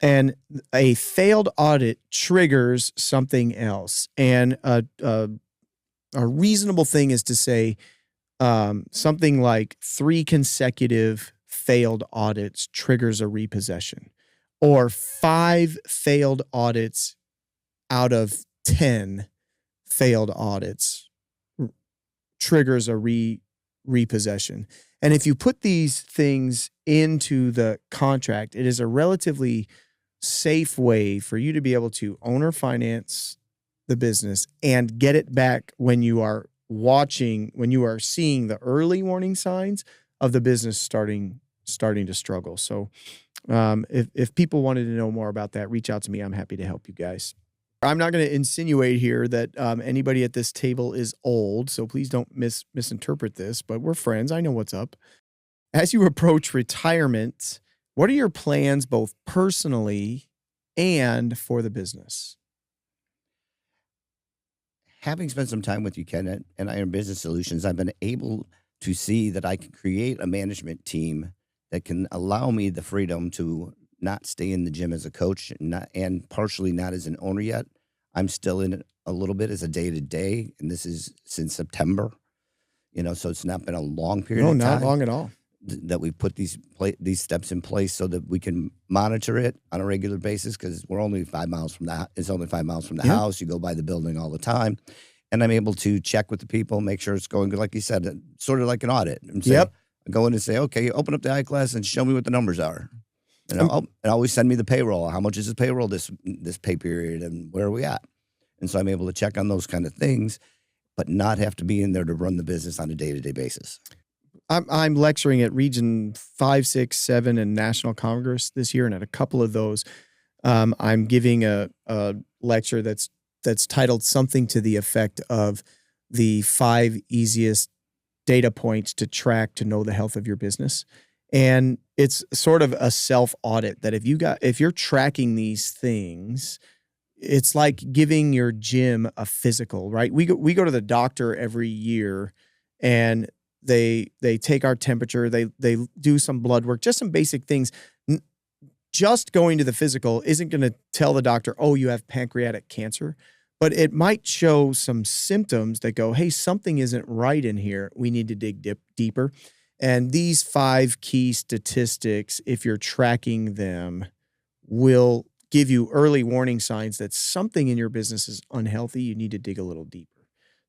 And a failed audit triggers something else. And a reasonable thing is to say something like 3 consecutive failed audits triggers a repossession, or 5 failed audits out of 10 failed audits triggers a repossession. And if you put these things into the contract, it is a relatively safe way for you to be able to owner finance the business and get it back when you are seeing the early warning signs of the business starting to struggle. So if people wanted to know more about that, reach out to me. I'm happy to help you guys. I'm not going to insinuate here that anybody at this table is old, so please don't misinterpret this, but we're friends. I know what's up. As you approach retirement, what are your plans both personally and for the business? Having spent some time with you, Ken, and Iron Business Solutions, I've been able to see that I can create a management team that can allow me the freedom to not stay in the gym as a coach and partially not as an owner yet. I'm still in it a little bit as a day-to-day, and this is since September. So it's not been a long period of time. No, not long at all. That we put these steps in place so that we can monitor it on a regular basis, because we're only 5 miles from the it's only 5 miles from the house. You go by the building all the time, and I'm able to check with the people, make sure it's going good, like you said, sort of like an audit. And say, go in and say, okay, open up the iClass and show me what the numbers are, and always send me the payroll. How much is the payroll this pay period, and where are we at? And so I'm able to check on those kind of things, but not have to be in there to run the business on a day-to-day basis. I'm lecturing at Region 5, 6, 7, and National Congress this year, and at a couple of those, I'm giving a lecture that's titled something to the effect of the 5 easiest data points to track to know the health of your business. And it's sort of a self-audit that if you're tracking these things, it's like giving your gym a physical, right? We go to the doctor every year, and they take our temperature, they do some blood work, just some basic things. Just going to the physical isn't going to tell the doctor, oh, you have pancreatic cancer, but it might show some symptoms that go, hey, something isn't right in here. We need to dig deeper. And these 5 key statistics, if you're tracking them, will give you early warning signs that something in your business is unhealthy. You need to dig a little deeper.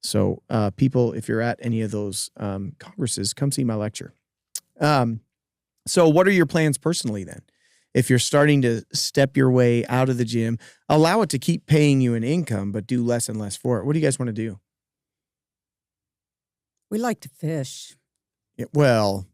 So people, if you're at any of those congresses, come see my lecture. So what are your plans personally then? If you're starting to step your way out of the gym, allow it to keep paying you an income, but do less and less for it. What do you guys want to do? We like to fish. Yeah, well,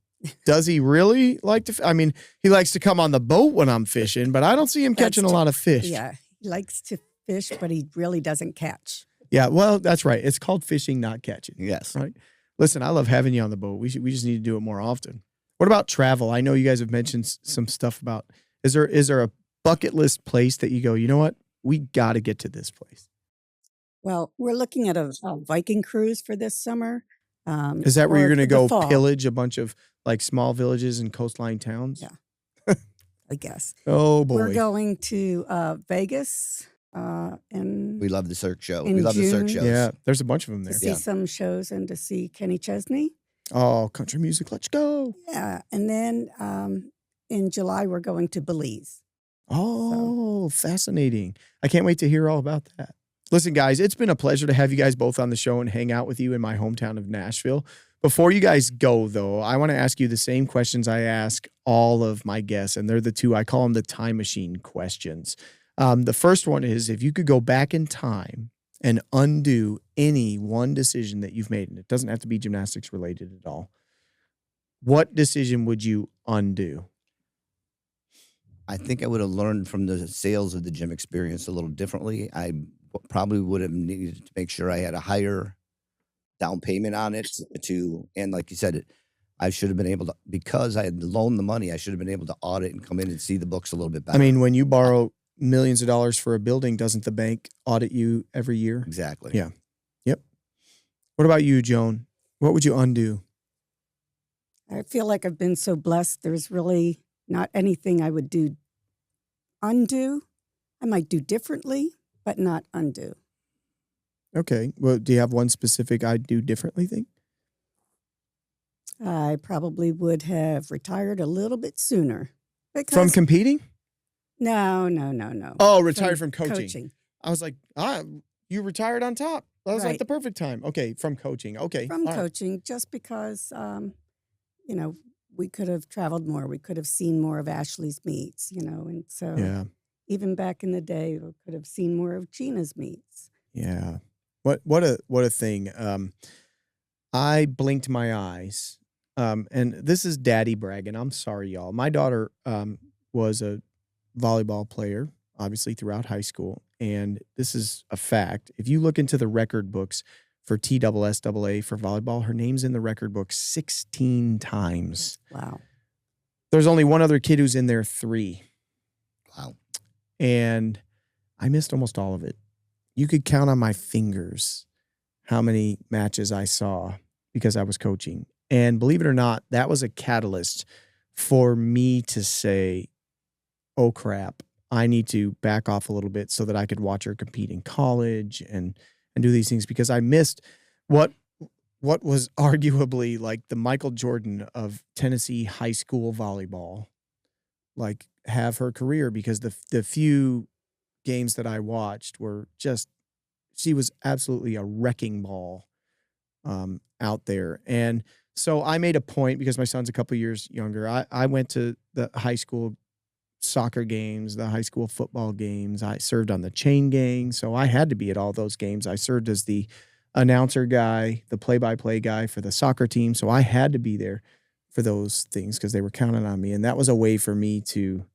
does he really like to? I mean, he likes to come on the boat when I'm fishing, but I don't see him catching a lot of fish. Yeah, he likes to fish, but he really doesn't catch. Yeah, well, that's right. It's called fishing, not catching. Yes. Right. Listen, I love having you on the boat. We just need to do it more often. What about travel? I know you guys have mentioned some stuff about, is there a bucket list place that you go, you know what? We got to get to this place. Well, we're looking at a Viking cruise for this summer. Is that where you're going to go fall. pillage a bunch of like small villages and coastline towns? Yeah, I guess. Oh, boy. We're going to Vegas. And we love the Cirque show. We love the Cirque shows. Yeah, there's a bunch of them there. To see some shows and to see Kenny Chesney. Oh, country music, let's go. Yeah, and then in July we're going to Belize. Oh, fascinating. I can't wait to hear all about that. Listen, guys, it's been a pleasure to have you guys both on the show and hang out with you in my hometown of Nashville. Before you guys go, though, I want to ask you the same questions I ask all of my guests, and they're the 2, I call them the time machine questions. The first one is, if you could go back in time and undo any one decision that you've made, and it doesn't have to be gymnastics related at all, what decision would you undo? I think I would have learned from the sales of the gym experience a little differently. I probably would have needed to make sure I had a higher down payment on it and like you said, I should have been able to, because I had loaned the money, I should have been able to audit and come in and see the books a little bit better. I mean, when you borrow millions of dollars for a building, doesn't the bank audit you every year? Exactly. Yeah. Yep. What about you, Joan? What would you undo? I feel like I've been so blessed. There's really not anything I would undo. I might do differently, but not undo. Okay. Well, do you have one specific I'd do differently thing? I probably would have retired a little bit sooner. From competing? No. Oh, retired from coaching. I was like, you retired on top. That was like the perfect time. Okay, from coaching. Okay. From coaching, just because, we could have traveled more. We could have seen more of Ashley's meets, and so even back in the day, we could have seen more of Jeana's meets. Yeah. What a thing. I blinked my eyes and this is daddy bragging. I'm sorry, y'all. My daughter was a volleyball player, obviously throughout high school. And this is a fact. If you look into the record books for TSSAA for volleyball, her name's in the record book 16 times. Wow. There's only one other kid who's in there 3. Wow. And I missed almost all of it. You could count on my fingers how many matches I saw because I was coaching. And believe it or not, that was a catalyst for me to say, oh, crap, I need to back off a little bit so that I could watch her compete in college and do these things, because I missed what was arguably like the Michael Jordan of Tennessee high school volleyball, like have her career, because the few games that I watched were just, she was absolutely a wrecking ball out there. And so I made a point, because my son's a couple years younger. I went to the high school soccer games, the high school football games. I served on the chain gang, so I had to be at all those games. I served as the announcer guy, the play-by-play guy for the soccer team, so I had to be there for those things because they were counting on me. And that was a way for me to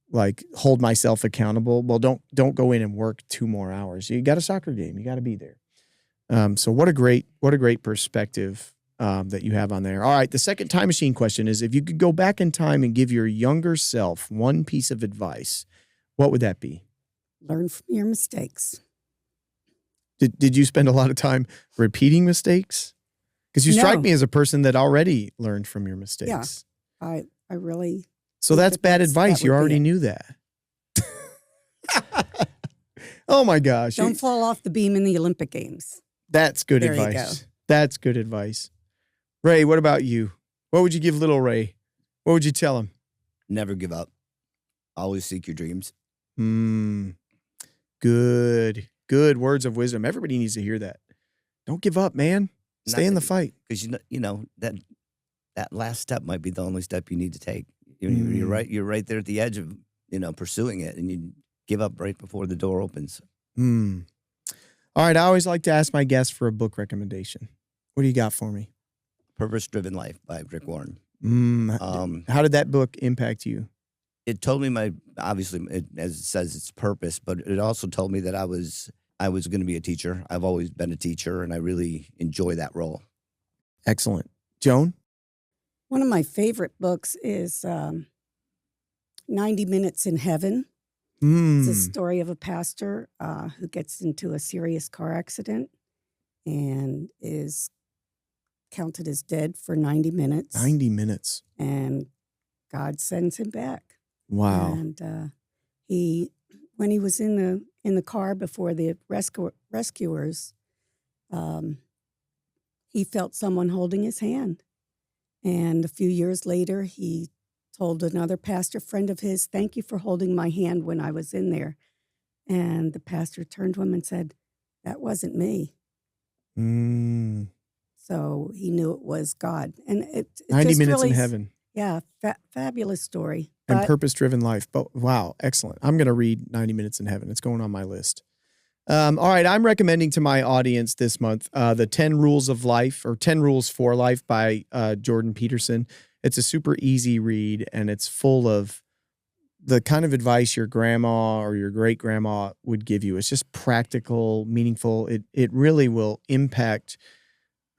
like hold myself accountable. Well, don't go in and work 2 more hours. You got a soccer game, you got to be there. So what a great perspective that you have on there. All right, the second time machine question is, if you could go back in time and give your younger self one piece of advice, what would that be? Learn from your mistakes. Did you spend a lot of time repeating mistakes? Because you strike me as a person that already learned from your mistakes. Yeah, I really. So that's bad advice. You already knew that. Oh my gosh. Don't fall off the beam in the Olympic Games. That's good There advice. you go. That's good advice. Ray, what about you? What would you give little Ray? What would you tell him? Never give up. Always seek your dreams. Good words of wisdom. Everybody needs to hear that. Don't give up, man. Stay in the fight. Because you know that last step might be the only step you need to take. You're right. You're right there at the edge of pursuing it, and you give up right before the door opens. All right. I always like to ask my guests for a book recommendation. What do you got for me? Purpose-Driven Life by Rick Warren. How did that book impact you? It told me obviously, as it says, it's purpose, but it also told me that I was going to be a teacher. I've always been a teacher, and I really enjoy that role. Excellent. Joan? One of my favorite books is 90 Minutes in Heaven. It's a story of a pastor who gets into a serious car accident and is counted as dead for 90 minutes. 90 minutes. And God sends him back. Wow. And when he was in the car before the rescuers, he felt someone holding his hand. And a few years later, he told another pastor friend of his, "Thank you for holding my hand when I was in there." And the pastor turned to him and said, "That wasn't me." So he knew it was God. And it 90 just Minutes really, in Heaven. Yeah, fabulous story. And Purpose-Driven Life. But wow, excellent. I'm going to read 90 Minutes in Heaven. It's going on my list. All right, I'm recommending to my audience this month the 10 Rules of Life, or 10 Rules for Life by Jordan Peterson. It's a super easy read, and it's full of the kind of advice your grandma or your great-grandma would give you. It's just practical, meaningful. It really will impact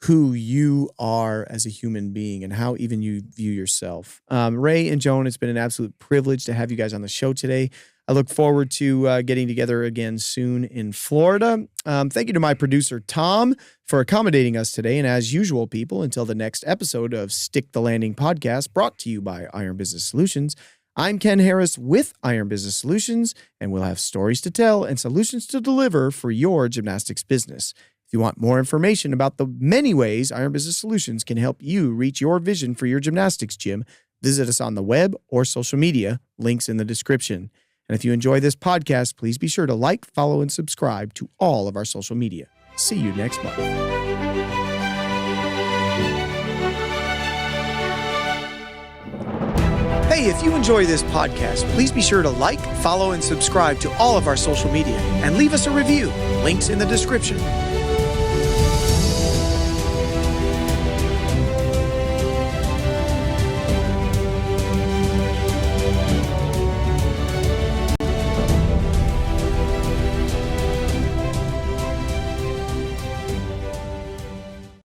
who you are as a human being and how even you view yourself. Ray and Joan, it's been an absolute privilege to have you guys on the show today. I look forward to getting together again soon in Florida. Thank you to my producer, Tom, for accommodating us today. And as usual, people, until the next episode of Stick the Landing podcast, brought to you by Iron Business Solutions, I'm Ken Harris with Iron Business Solutions, and we'll have stories to tell and solutions to deliver for your gymnastics business. If you want more information about the many ways Iron Business Solutions can help you reach your vision for your gymnastics gym, visit us on the web or social media, links in the description. And if you enjoy this podcast, please be sure to like, follow, and subscribe to all of our social media. See you next month. Hey, if you enjoy this podcast, please be sure to like, follow, and subscribe to all of our social media and leave us a review. Links in the description.